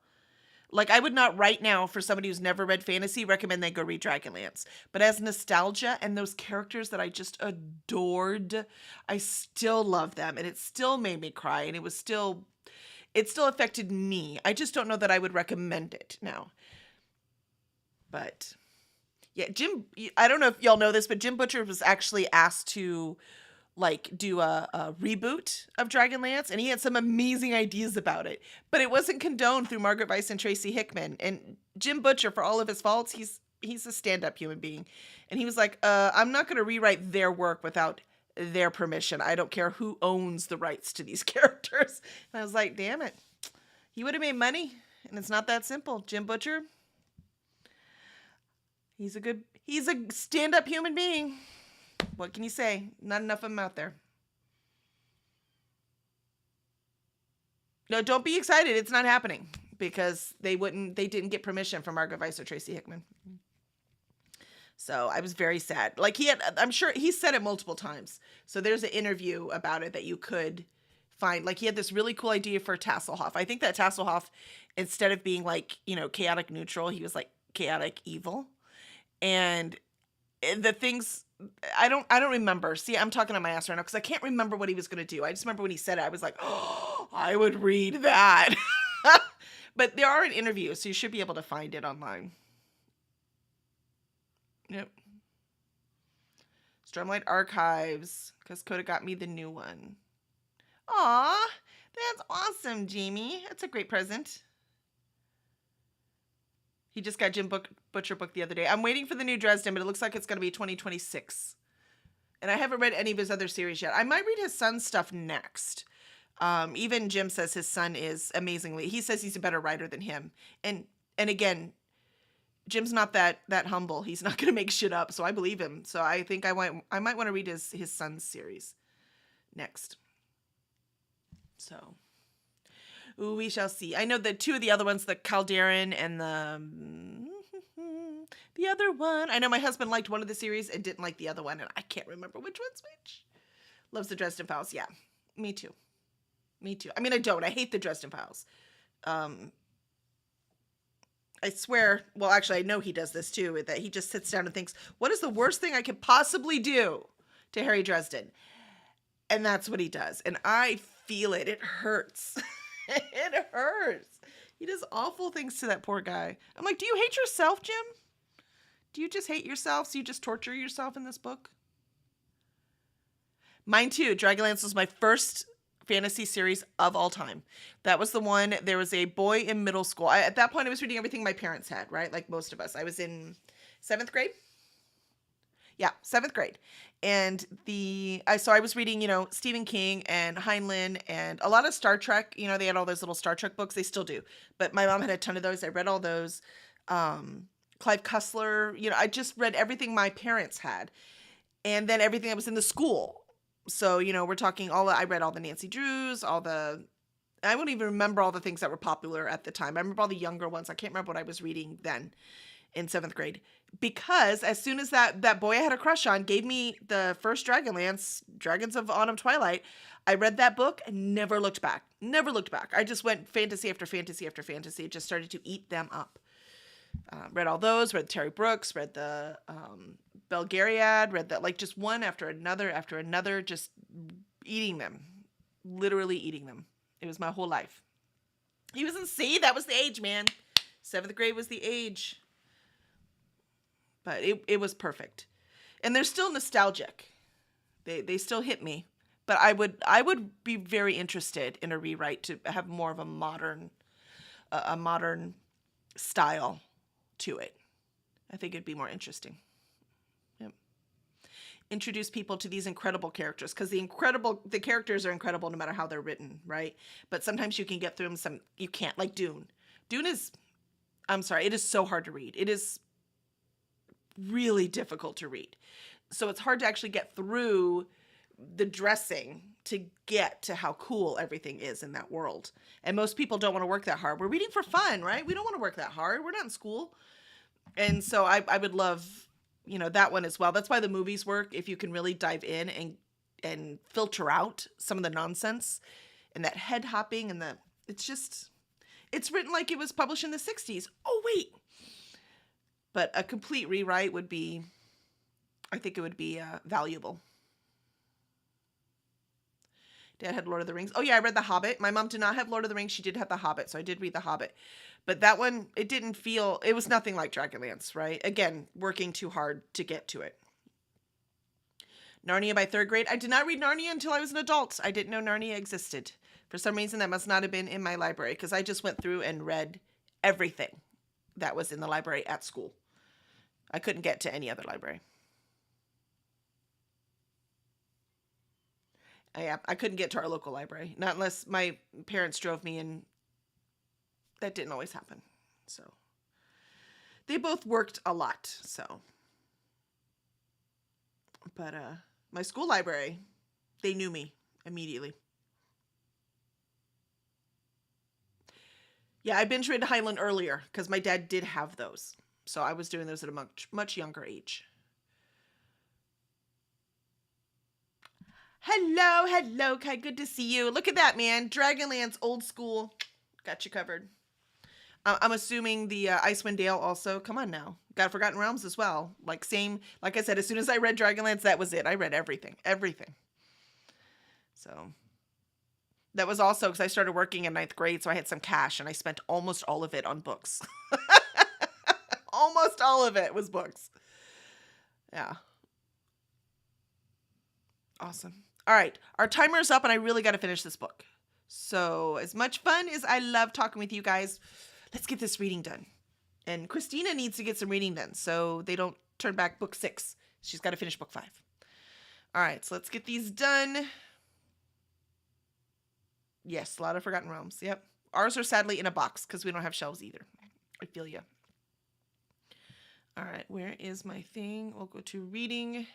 Like, I would not right now, for somebody who's never read fantasy, recommend they go read Dragonlance. But as nostalgia and those characters that I just adored, I still love them. And it still made me cry. And it still affected me. I just don't know that I would recommend it now. But yeah, I don't know if y'all know this, but Jim Butcher was actually asked to do a reboot of Dragonlance, and he had some amazing ideas about it, but it wasn't condoned through Margaret Weis and Tracy Hickman. And Jim Butcher, for all of his faults, he's a stand-up human being, and he was like, I'm not going to rewrite their work without their permission. I don't care who owns the rights to these characters. And I was like, damn it, he would have made money, and it's not that simple. Jim Butcher, he's a stand-up human being. What can you say? Not enough of them out there. No, don't be excited. It's not happening because they didn't get permission from Margaret Weis or Tracy Hickman. So I was very sad. I'm sure he said it multiple times. So there's an interview about it that you could find. He had this really cool idea for Tasselhoff. I think that Tasselhoff, instead of being chaotic neutral, he was chaotic evil. And the things, I don't remember. See, I'm talking on my ass right now because I can't remember what he was going to do. I just remember when he said it, I was like, oh, I would read that. But there are an interview, so you should be able to find it online. Yep. Stormlight Archives, because Coda got me the new one. Aw, that's awesome, Jamie. That's a great present. He just got Jim Butcher book the other day. I'm waiting for the new Dresden, but it looks like it's going to be 2026. And I haven't read any of his other series yet. I might read his son's stuff next. Even Jim says his son is amazingly. He says he's a better writer than him. And again, Jim's not that humble. He's not going to make shit up, so I believe him. So I think I might want to read his son's series next. So, ooh, we shall see. I know that two of the other ones, the Calderon and the other one. I know my husband liked one of the series and didn't like the other one, and I can't remember which one's which. Loves the Dresden Files. Yeah, me too. I mean, I don't. I hate the Dresden Files. I swear, well, actually, I know he does this too, that he just sits down and thinks, what is the worst thing I could possibly do to Harry Dresden? And that's what he does. And I feel it. It hurts. It hurts. He does awful things to that poor guy. I'm like, do you hate yourself, Jim? Do you just hate yourself, so you just torture yourself in this book? Mine too. Dragonlance was my first fantasy series of all time. That was the one. There was a boy in middle school. At that point, I was reading everything my parents had, right? Like most of us. I was in 7th grade. Yeah, 7th grade. And so I was reading, Stephen King and Heinlein and a lot of Star Trek. They had all those little Star Trek books. They still do. But my mom had a ton of those. I read all those. Clive Cussler. I just read everything my parents had. And then everything that was in the school. So, we're talking I read all the Nancy Drews, I won't even remember all the things that were popular at the time. I remember all the younger ones. I can't remember what I was reading then in 7th grade. Because as soon as that boy I had a crush on gave me the first Dragonlance, Dragons of Autumn Twilight, I read that book and never looked back. I just went fantasy after fantasy after fantasy. It just started to eat them up. Read all those, read Terry Brooks, read the Belgariad, read that, like, just one after another, just eating them, literally eating them. It was my whole life. He was in C. That was the age, man. 7th grade was the age. But it was perfect. And they're still nostalgic. They still hit me. But I would be very interested in a rewrite to have more of a modern style to it. I think it'd be more interesting. Yep. Introduce people to these incredible characters, because the characters are incredible no matter how they're written, right? But sometimes you can get through them, some you can't, like Dune. Dune is, I'm sorry, it is so hard to read. It is really difficult to read. So it's hard to actually get through the dressing to get to how cool everything is in that world. And most people don't want to work that hard. We're reading for fun, right? We don't want to work that hard. We're not in school. And so I would love, that one as well. That's why the movies work, if you can really dive in and filter out some of the nonsense and that head hopping and it's written like it was published in the 60s. Oh, wait. But a complete rewrite I think it would be valuable. Dad had Lord of the Rings. Oh, yeah, I read The Hobbit. My mom did not have Lord of the Rings. She did have The Hobbit, so I did read The Hobbit. But that one, it was nothing like Dragonlance, right? Again, working too hard to get to it. Narnia by 3rd grade. I did not read Narnia until I was an adult. I didn't know Narnia existed. For some reason, that must not have been in my library, because I just went through and read everything that was in the library at school. I couldn't get to any other library. I couldn't get to our local library, not unless my parents drove me, and that didn't always happen. So they both worked a lot. So, but my school library, they knew me immediately. Yeah, I binge read Highland earlier because my dad did have those, so I was doing those at a much younger age. Hello, Kai. Good to see you. Look at that, man. Dragonlance, old school. Got you covered. I'm assuming the Icewind Dale also. Come on now. Got Forgotten Realms as well. Like I said, as soon as I read Dragonlance, that was it. I read everything. So that was also because I started working in 9th grade, so I had some cash, and I spent almost all of it on books. Almost all of it was books. Yeah. Awesome. All right, our timer is up, and I really got to finish this book. So as much fun as I love talking with you guys, let's get this reading done. And Christina needs to get some reading done so they don't turn back book 6. She's got to finish book 5. All right, so let's get these done. Yes, a lot of Forgotten Realms. Yep. Ours are sadly in a box because we don't have shelves either. I feel ya. All right, where is my thing? We'll go to reading.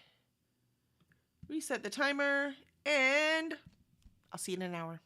Reset the timer, and I'll see you in an hour.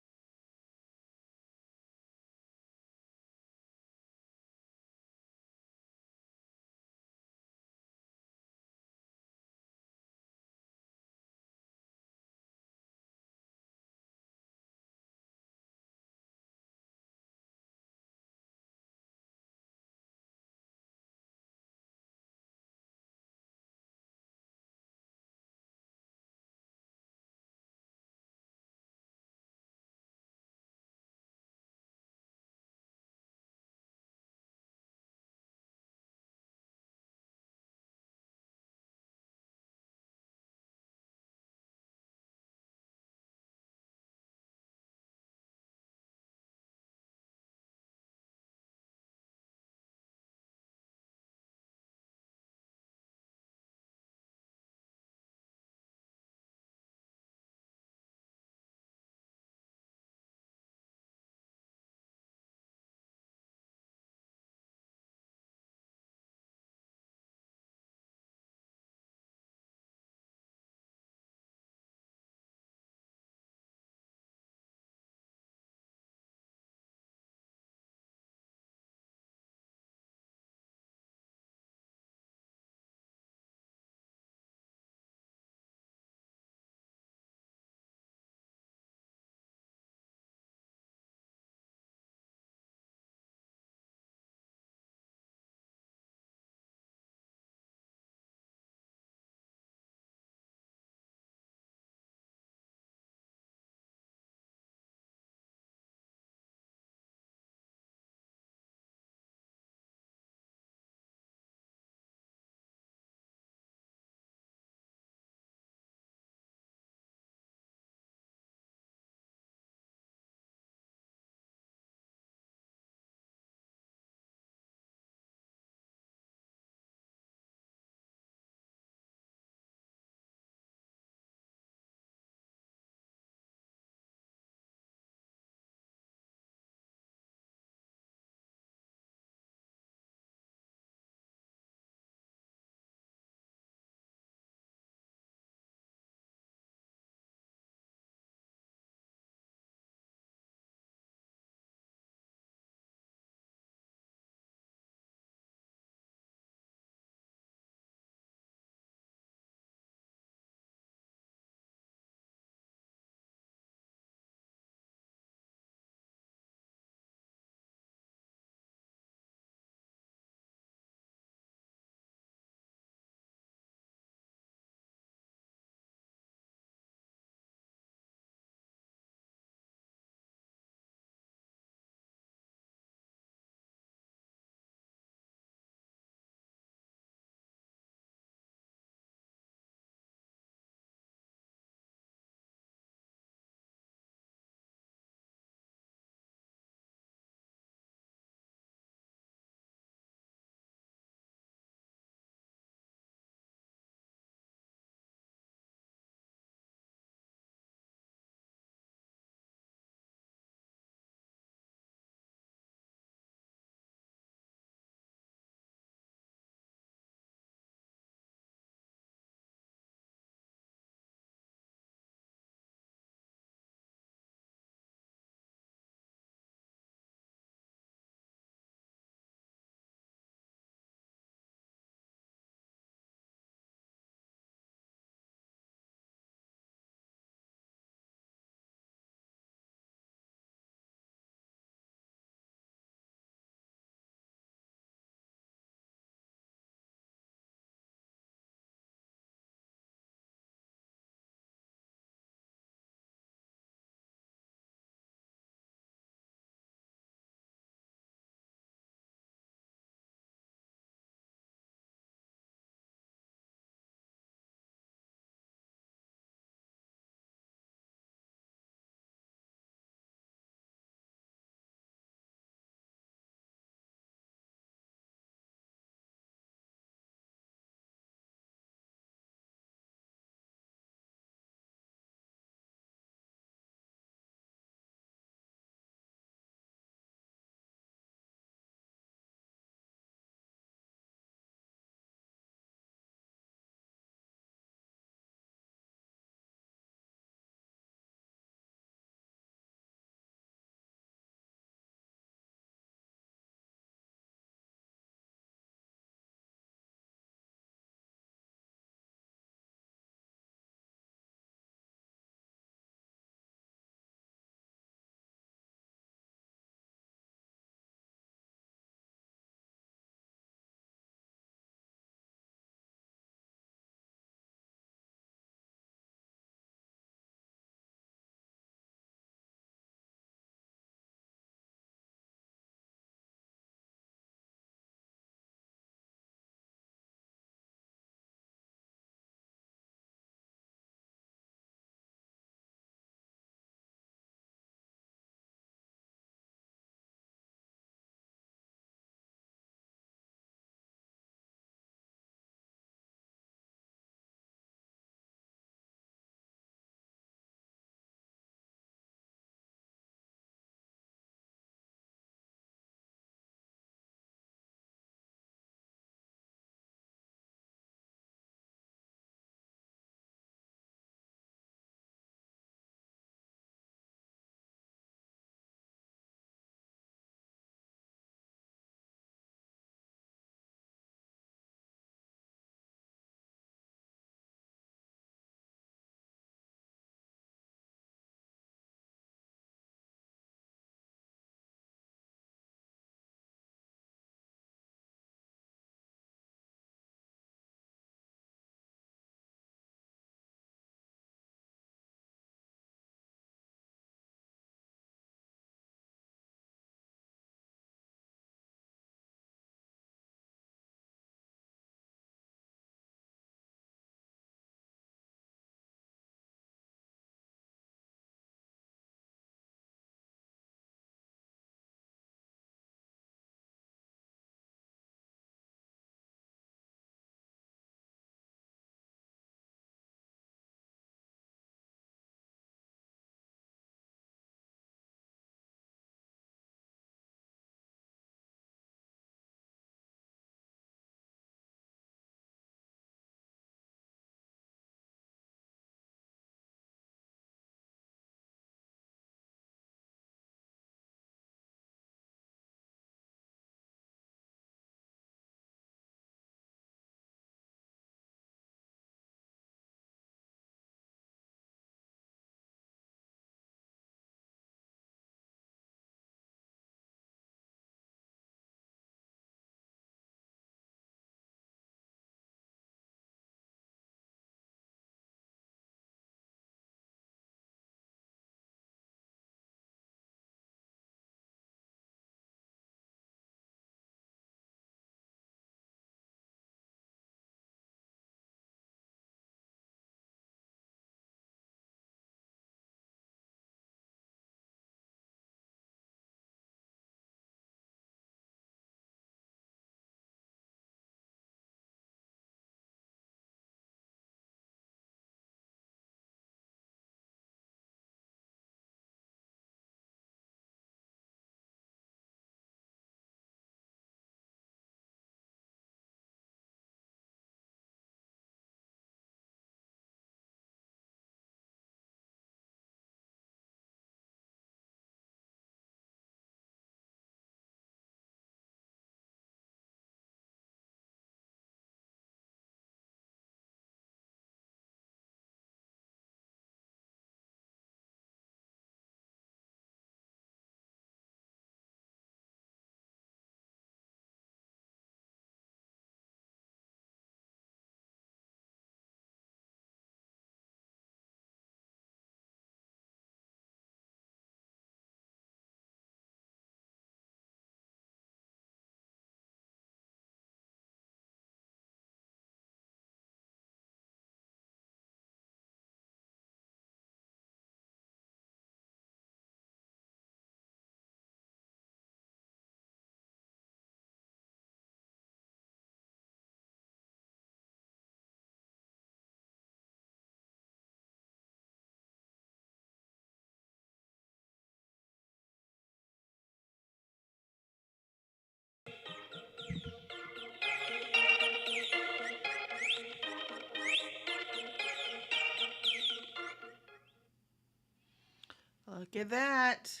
Look at that.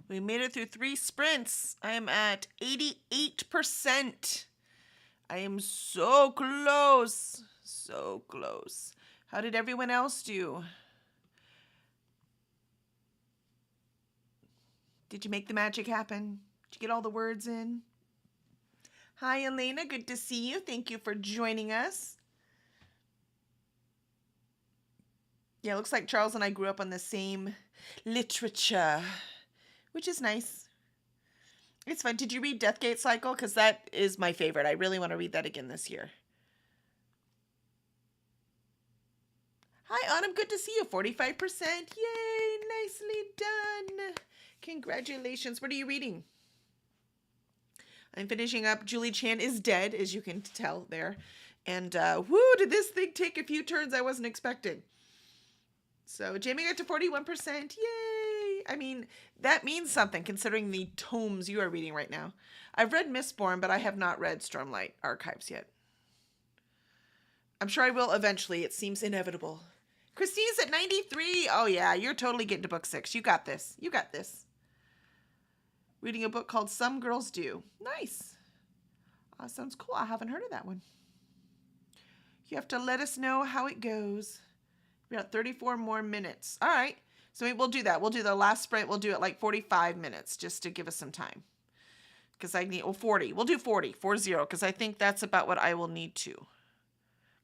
We made it through 3 sprints. I am at 88%. I am so close. So close. How did everyone else do? Did you make the magic happen? Did you get all the words in? Hi, Elena. Good to see you. Thank you for joining us. Yeah, it looks like Charles and I grew up on the same literature, which is nice. It's fun. Did you read Deathgate Cycle? Because that is my favorite. I really want to read that again this year. Hi, Autumn. Good to see you. 45%. Yay. Nicely done. Congratulations. What are you reading? I'm finishing up Julie Chan is Dead, as you can tell there. And whoo, did this thing take a few turns I wasn't expecting. So Jamie got to 41%. Yay! I mean, that means something considering the tomes you are reading right now. I've read Mistborn, but I have not read Stormlight Archives yet. I'm sure I will eventually. It seems inevitable. Christine's at 93. Oh, yeah, you're totally getting to book 6. You got this. You got this. Reading a book called Some Girls Do. Nice. Sounds cool. I haven't heard of that one. You have to let us know how it goes. We got 34 more minutes. All right. So we'll do that. We'll do the last sprint. We'll do it like 45 minutes just to give us some time. Because I need, 40. We'll do 40, because I think that's about what I will need to.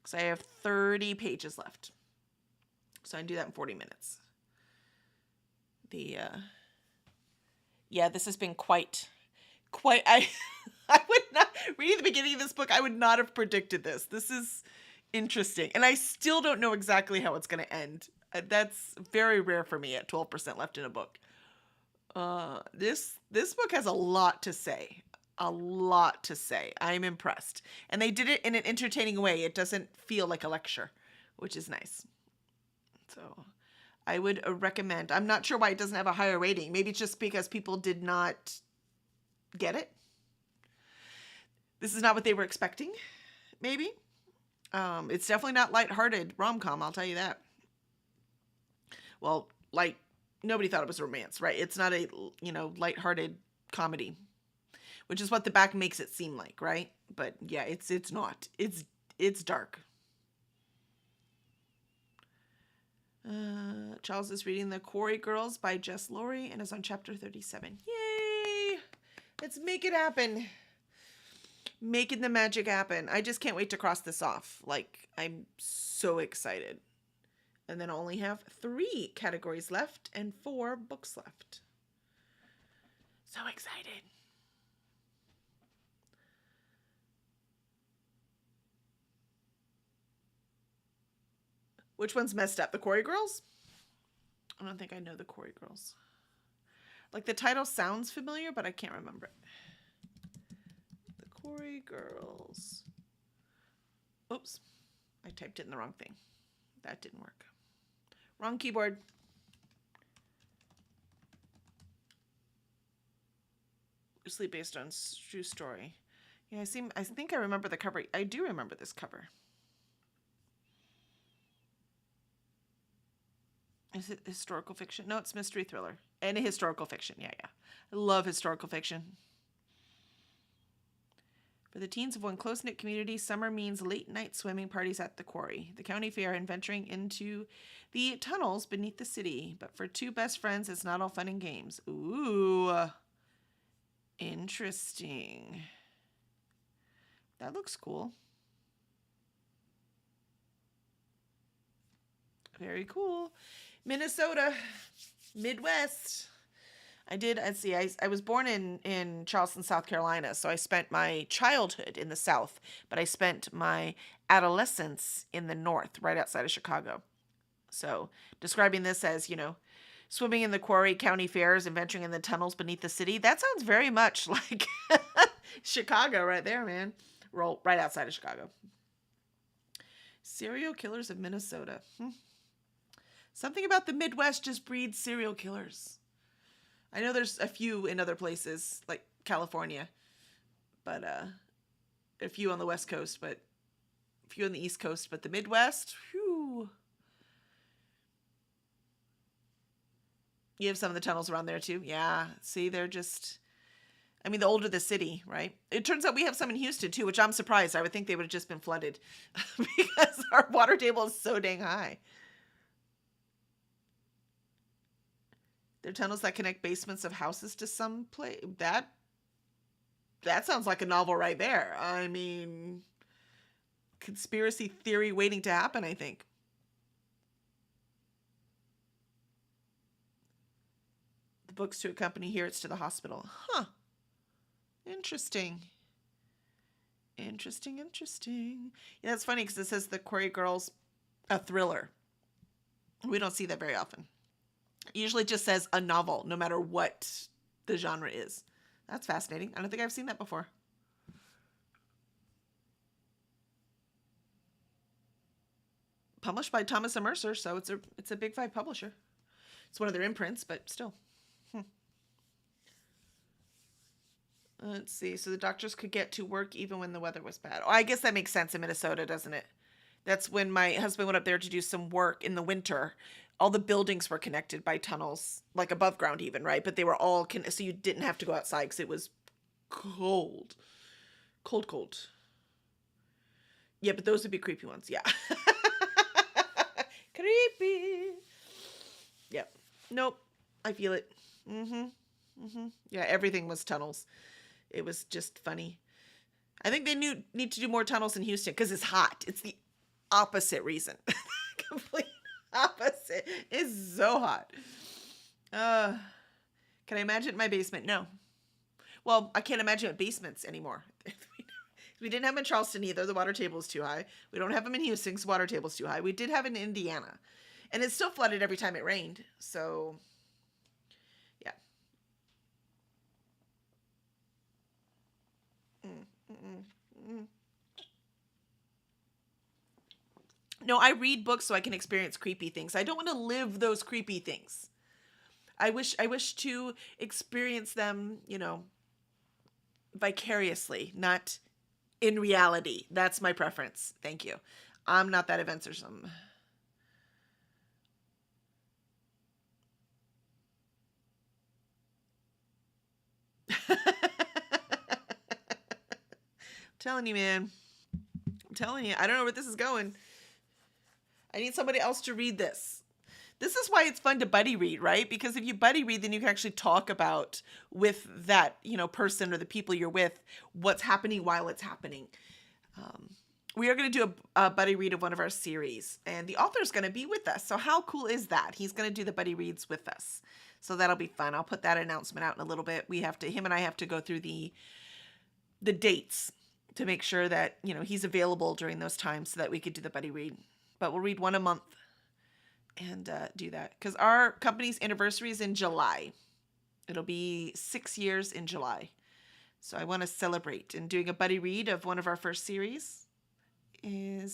Because I have 30 pages left. So I can do that in 40 minutes. Yeah, this has been quite, I would not, reading the beginning of this book, I would not have predicted this. This is interesting. And I still don't know exactly how it's going to end. That's very rare for me at 12% left in a book. This book has a lot to say. A lot to say. I'm impressed. And they did it in an entertaining way. It doesn't feel like a lecture, which is nice. So I would recommend. I'm not sure why it doesn't have a higher rating. Maybe it's just because people did not get it. This is not what they were expecting, maybe. It's definitely not lighthearted rom-com, I'll tell you that. Well, nobody thought it was romance, right? It's not a, lighthearted comedy, which is what the back makes it seem like, right? But yeah, it's not. It's dark. Charles is reading The Quarry Girls by Jess Laurie and is on chapter 37. Yay! Let's make it happen. Making the magic happen. I just can't wait to cross this off. I'm so excited. And then I only have 3 categories left and 4 books left. So excited. Which one's messed up? The Quarry Girls? I don't think I know The Quarry Girls. The title sounds familiar, but I can't remember it. The Quarry Girls. Oops. I typed it in the wrong thing. That didn't work. Wrong keyboard. Loosely based on true story. Yeah, I think I remember the cover. I do remember this cover. Is it historical fiction? No, it's mystery thriller. And a historical fiction. Yeah. I love historical fiction. For the teens of one close-knit community, summer means late-night swimming parties at the quarry, the county fair, and venturing into the tunnels beneath the city. But for 2 best friends, it's not all fun and games. Ooh. Interesting. That looks cool. Very cool. Minnesota, Midwest. I was born in Charleston, South Carolina, so I spent my childhood in the South, but I spent my adolescence in the North, right outside of Chicago. So describing this as, swimming in the quarry, county fairs, and venturing in the tunnels beneath the city, that sounds very much like Chicago right there, man. Right outside of Chicago. Serial killers of Minnesota. Something about the Midwest just breeds serial killers. I know there's a few in other places, like California, but a few on the West Coast, but a few on the East Coast, but the Midwest, whew. You have some of the tunnels around there too. Yeah. See, they're just, I mean, the older the city, right? It turns out we have some in Houston too, which I'm surprised. I would think they would have just been flooded because our water table is so dang high. There are tunnels that connect basements of houses to some place. That sounds like a novel right there. I mean, conspiracy theory waiting to happen, I think. The book's to a company, here it's to the hospital. Huh. Interesting. Interesting. Yeah, that's funny because it says The Quarry Girls, a thriller. We don't see that very often. It usually just says a novel, no matter what the genre is. That's fascinating. I don't think I've seen that before. Published by Thomas and Mercer, so it's a Big Five publisher. It's one of their imprints, but still. Let's see. So the doctors could get to work even when the weather was bad. Oh, I guess that makes sense in Minnesota, doesn't it? That's when my husband went up there to do some work in the winter. All the buildings were connected by tunnels, like above ground even, right? But they were all, so you didn't have to go outside because it was cold. Cold. Yeah, but those would be creepy ones, yeah. Creepy. Yep. Nope. I feel it. Yeah, everything was tunnels. It was just funny. I think they need to do more tunnels in Houston because it's hot. It's the opposite reason. Complete opposite. It's so hot. Can I imagine my basement? No. Well, I can't imagine it basements anymore. We didn't have them in Charleston either. The water table is too high. We don't have them in Houston because the water table is too high. We did have it in Indiana. And it still flooded every time it rained. So, yeah. No, I read books so I can experience creepy things. I don't want to live those creepy things. I wish to experience them, vicariously, not in reality. That's my preference. Thank you. I'm not that adventuresome. Telling you, man. I'm telling you. I don't know where this is going. I need somebody else to read this. This is why it's fun to buddy read, right? Because if you buddy read, then you can actually talk about with that, person or the people you're with, what's happening while it's happening. We are going to do a buddy read of one of our series, and the author's going to be with us. So how cool is that? He's going to do the buddy reads with us. So that'll be fun. I'll put that announcement out in a little bit. Him and I have to go through the dates to make sure that, he's available during those times so that we could do the buddy read. But we'll read one a month and do that. Because our company's anniversary is in July. It'll be 6 years in July. So I want to celebrate. And doing a buddy read of one of our first series I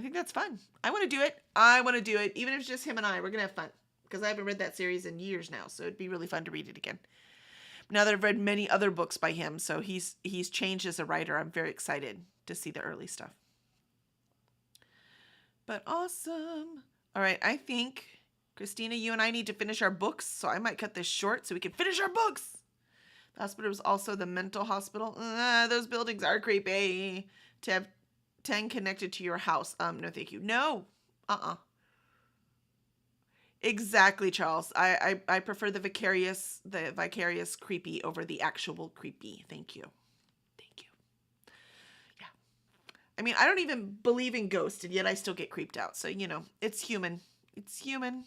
think that's fun. I want to do it. Even if it's just him and I, we're going to have fun. Because I haven't read that series in years now. So it'd be really fun to read it again. Now that I've read many other books by him, so he's changed as a writer, I'm very excited to see the early stuff. But awesome. All right, I think, Christina, you and I need to finish our books, so I might cut this short so we can finish our books. The hospital was also the mental hospital. Those buildings are creepy. To have 10 connected to your house. No, thank you. No. Exactly, Charles. I prefer the vicarious creepy over the actual creepy. Thank you. Yeah. I mean, I don't even believe in ghosts, and yet I still get creeped out. So, it's human. It's human.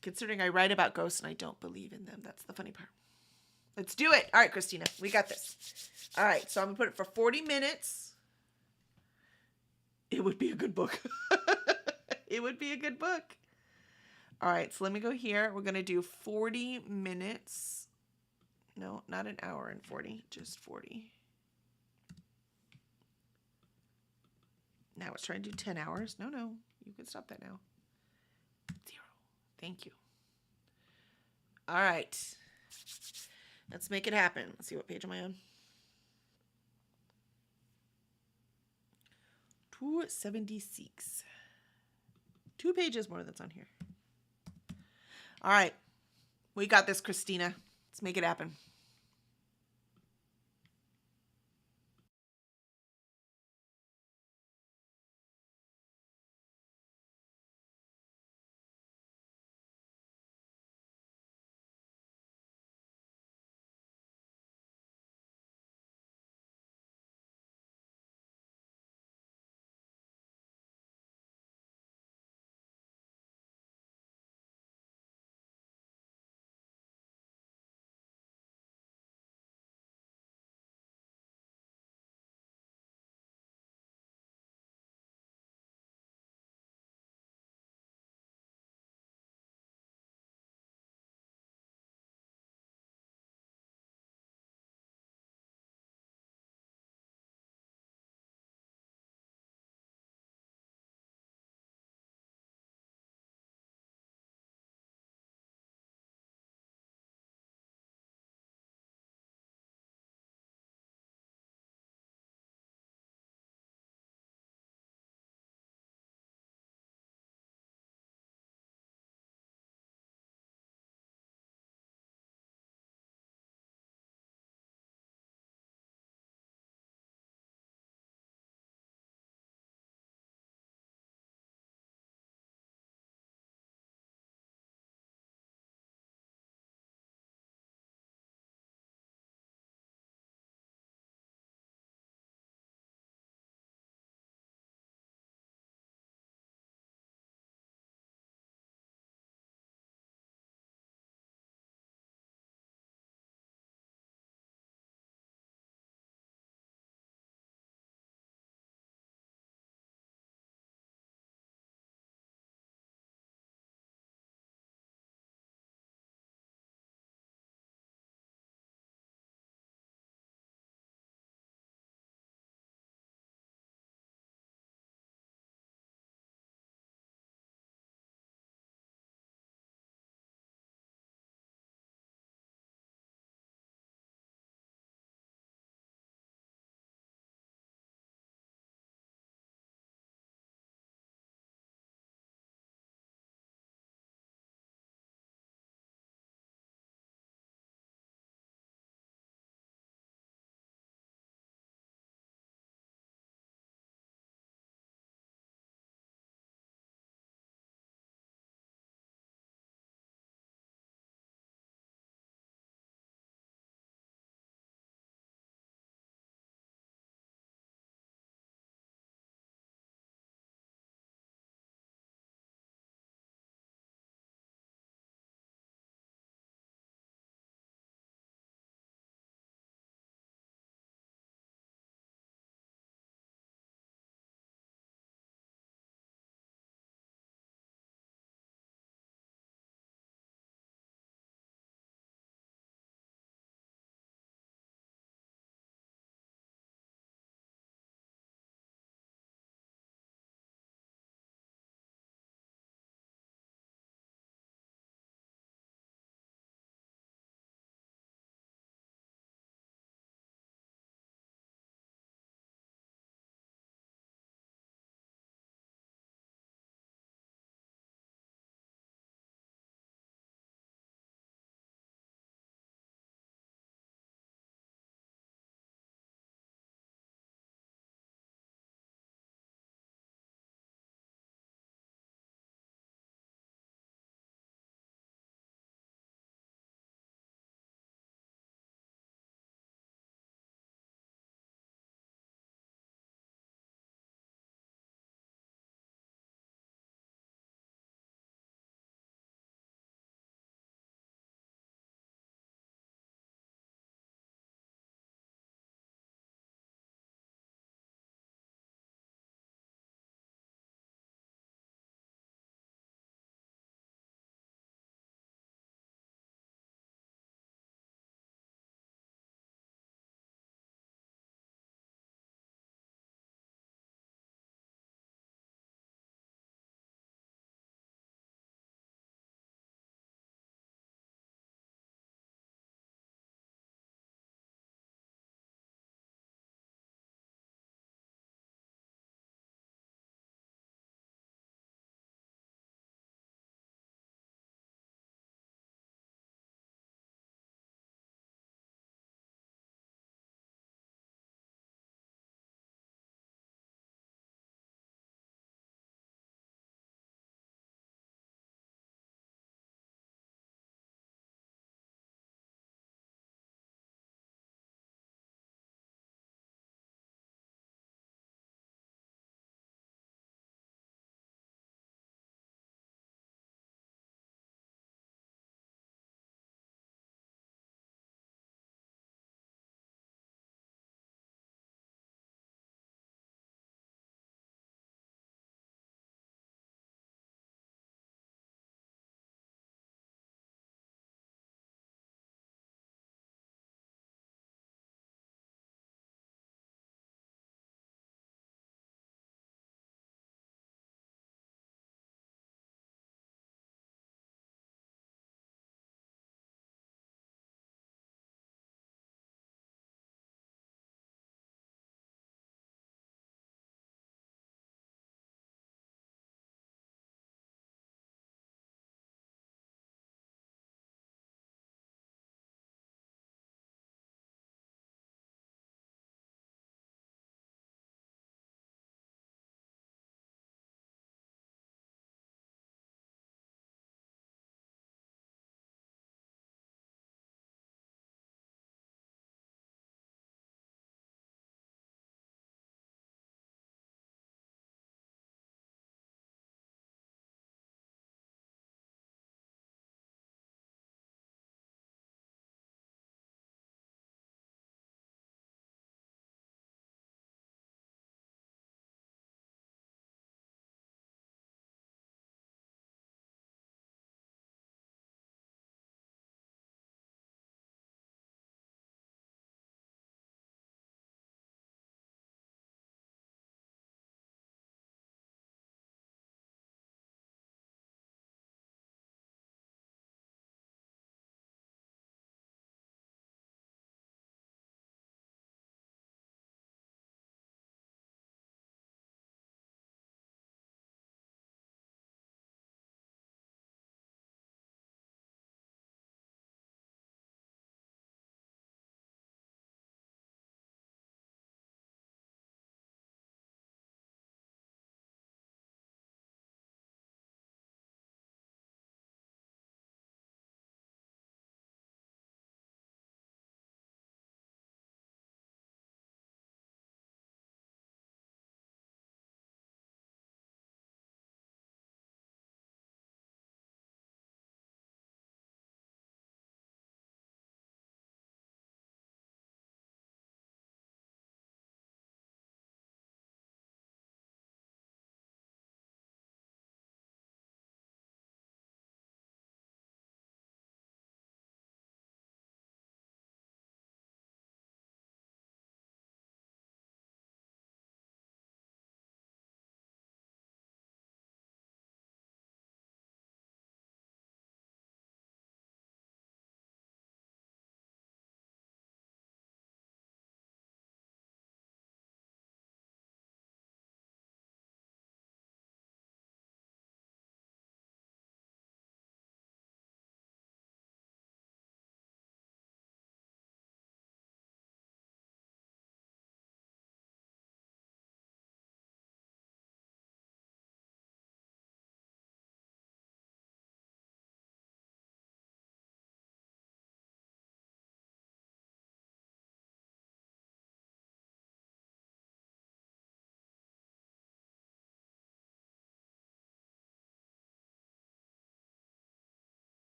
Considering I write about ghosts and I don't believe in them. That's the funny part. Let's do it. All right, Christina, we got this. All right, so I'm going to put it for 40 minutes. It would be a good book. It would be a good book. All right, so let me go here. We're going to do 40 minutes. No, not an hour and 40, just 40. Now it's trying to do 10 hours. No, you can stop that now. 0. Thank you. All right. Let's make it happen. Let's see, what page am I on? 276. 2 pages more that's on here. All right. We got this, Christina. Let's make it happen.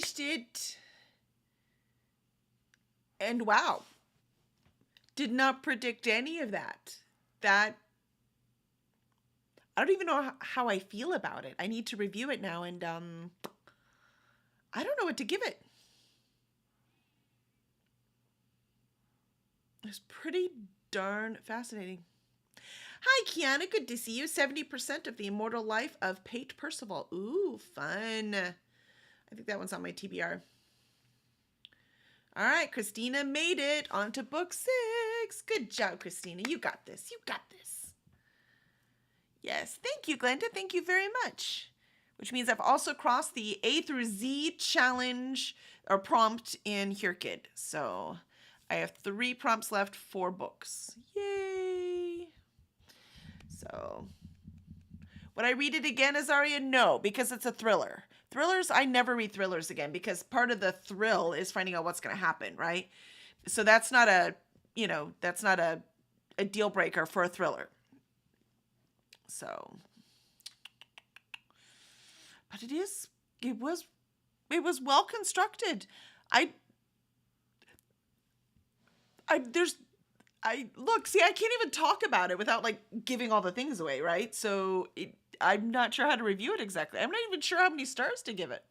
finished it. And wow. Did not predict any of that. I don't even know how I feel about it. I need to review it now, and I don't know what to give it. It's pretty darn fascinating. Hi, Kiana. Good to see you. 70% of the immortal life of Pate Percival. Ooh, fun. I think that one's on my TBR. All right, Christina made it onto book 6. Good job, Christina. You got this. You got this. Yes. Thank you, Glenda. Thank you very much. Which means I've also crossed the A through Z challenge or prompt in HearKid. So I have 3 prompts left, 4 books. Yay. So would I read it again, Azaria? No, because it's a thriller. Thrillers, I never read thrillers again because part of the thrill is finding out what's going to happen, right? So that's not a deal breaker for a thriller. So, but it was well constructed. Look, see, I can't even talk about it without like giving all the things away, right? So I'm not sure how to review it exactly. I'm not even sure how many stars to give it.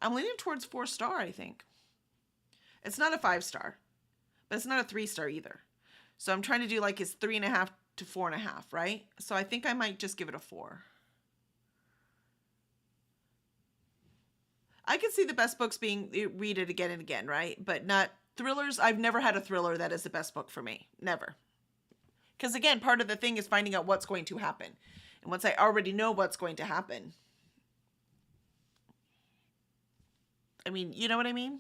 I'm leaning towards 4-star, I think. It's not a 5-star, but it's not a 3-star either. So I'm trying to do like it's 3.5 to 4.5, right? So I think I might just give it a 4. I can see the best books being read it again and again, right? But not thrillers. I've never had a thriller that is the best book for me. Never. Because again, part of the thing is finding out what's going to happen. And once I already know what's going to happen, I mean, you know what I mean?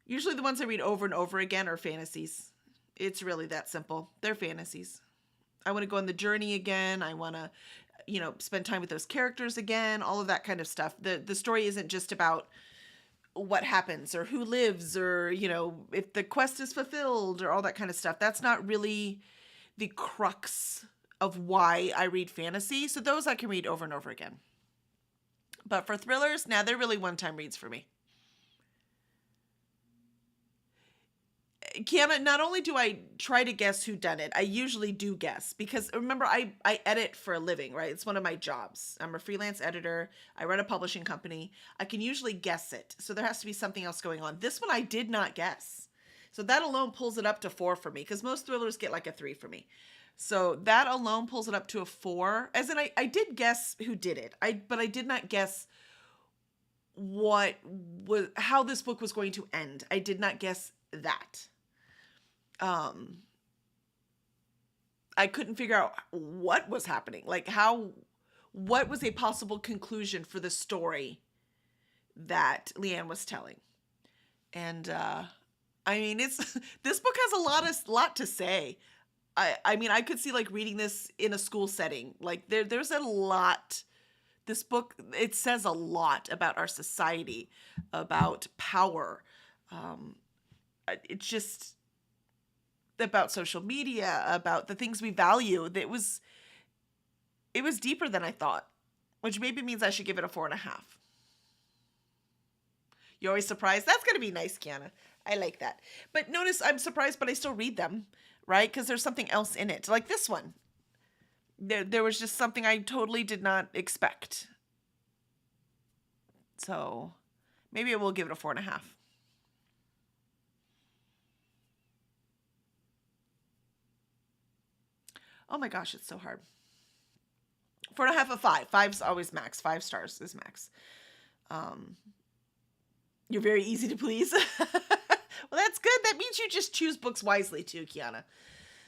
Usually the ones I read over and over again are fantasies. It's really that simple. They're fantasies. I want to go on the journey again. I want to spend time with those characters again, all of that kind of stuff. The story isn't just about what happens or who lives or, if the quest is fulfilled or all that kind of stuff. That's not really the crux of why I read fantasy. So those I can read over and over again. But for thrillers, now they're really one-time reads for me. Kiana, not only do I try to guess who done it, I usually do guess because remember I edit for a living, right? It's one of my jobs. I'm a freelance editor. I run a publishing company. I can usually guess it. So there has to be something else going on. This one I did not guess. So that alone pulls it up to 4 for me because most thrillers get like a 3 for me. So that alone pulls it up to a 4. As in I did guess who did it. But I did not guess how this book was going to end. I did not guess that. I couldn't figure out what was happening. Like what was a possible conclusion for the story that Leanne was telling. And, I mean, this book has a lot to say. I mean, I could see like reading this in a school setting. Like there's a lot. This book, it says a lot about our society, about power. It's just about social media, about the things we value. It was deeper than I thought, which maybe means I should give it a 4.5. You're always surprised. That's going to be nice, Kiana. I like that. But notice I'm surprised, but I still read them, right? Because there's something else in it. Like this one. There was just something I totally did not expect. So maybe I will give it a 4.5. Oh my gosh, it's so hard. 4.5 of 5. 5's always max. 5 stars is max. You're very easy to please. Well, that's good. That means you just choose books wisely too, Kiana.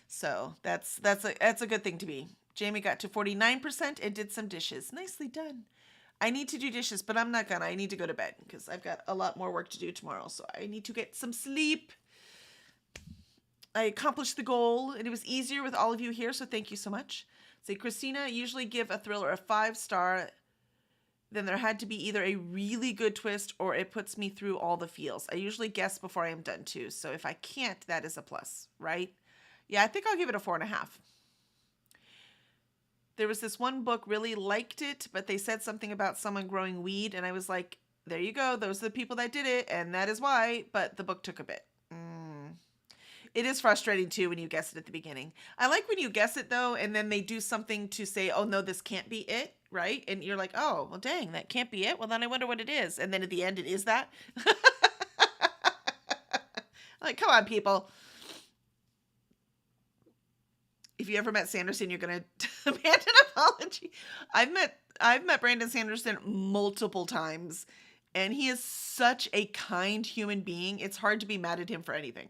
So that's a good thing to be. Jamie got to 49% and did some dishes. Nicely done. I need to do dishes, but I'm not gonna. I need to go to bed because I've got a lot more work to do tomorrow. So I need to get some sleep. I accomplished the goal, and it was easier with all of you here, so thank you so much. Say, Christina, usually give a thriller a 5-star. Then there had to be either a really good twist or it puts me through all the feels. I usually guess before I am done too, so if I can't, that is a plus, right? Yeah, I think I'll give it a 4.5. There was this one book, really liked it, but they said something about someone growing weed, and I was like, there you go. Those are the people that did it, and that is why. But the book took a bit. It is frustrating, too, when you guess it at the beginning. I like when you guess it, though, and then they do something to say, oh, no, this can't be it, right? And you're like, oh, well, dang, that can't be it. Well, then I wonder what it is. And then at the end, it is that. Like, come on, people. If you ever met Sanderson, you're going to demand an apology. I've met Brandon Sanderson multiple times, and he is such a kind human being. It's hard to be mad at him for anything.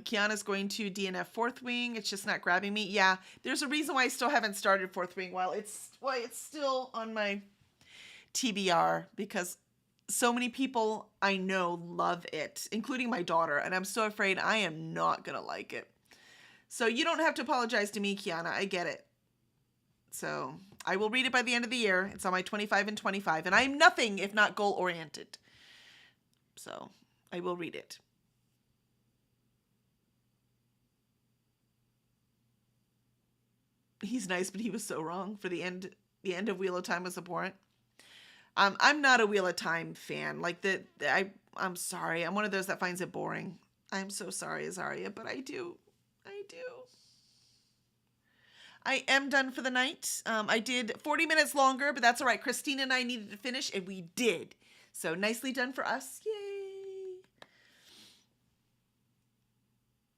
Kiana's going to DNF Fourth Wing. It's just not grabbing me. Yeah, there's a reason why I still haven't started Fourth Wing. Well, it's still on my TBR because so many people I know love it, including my daughter, and I'm so afraid I am not going to like it. So you don't have to apologize to me, Kiana. I get it. So I will read it by the end of the year. It's on my 25 and 25, and I'm nothing if not goal-oriented. So I will read it. He's nice, but he was so wrong for the end. The end of Wheel of Time was abhorrent. I'm not a Wheel of Time fan. Like I'm sorry. I'm one of those that finds it boring. I'm so sorry, Azaria, but I do. I am done for the night. I did 40 minutes longer, but that's all right. Christine and I needed to finish, and we did. So nicely done for us. Yay.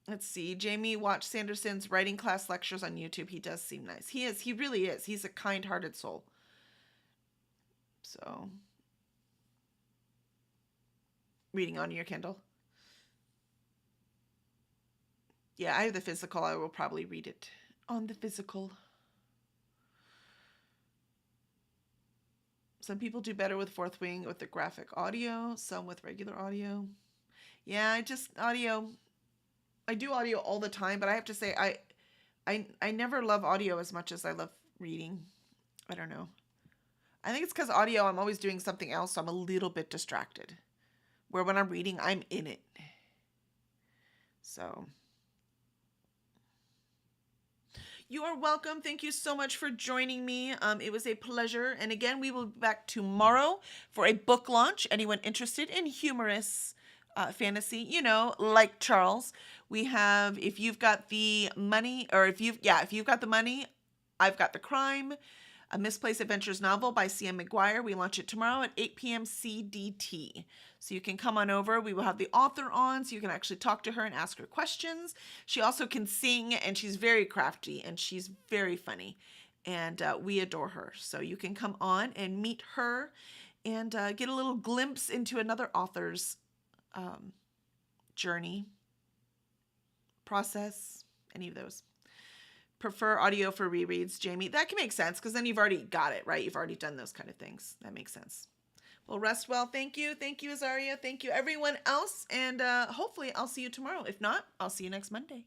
Let's see. Jamie watched Sanderson's writing class lectures on YouTube. He does seem nice. He is. He really is. He's a kind-hearted soul. So, reading on your Kindle. Yeah, I have the physical. I will probably read it on the physical. Some people do better with Fourth Wing with the graphic audio, some with regular audio. Yeah, audio. I do audio all the time, but I have to say I never love audio as much as I love reading. I don't know. I think it's because audio, I'm always doing something else, so I'm a little bit distracted. Where when I'm reading, I'm in it. So, you are welcome. Thank you so much for joining me. It was a pleasure. And again, we will be back tomorrow for a book launch. Anyone interested in humorous fantasy, like Charles, we have, if you've got the money, if you've got the money, I've Got the Crime, a Misplaced Adventures novel by C.M. McGuire. We launch it tomorrow at 8 p.m. CDT. So you can come on over. We will have the author on so you can actually talk to her and ask her questions. She also can sing, and she's very crafty, and she's very funny. And we adore her. So you can come on and meet her and get a little glimpse into another author's journey, process, any of those. Prefer audio for rereads, Jamie. That can make sense because then you've already got it, right? You've already done those kind of things. That makes sense. Well, rest well. Thank you. Thank you, Azaria. Thank you, everyone else. And hopefully I'll see you tomorrow. If not, I'll see you next Monday.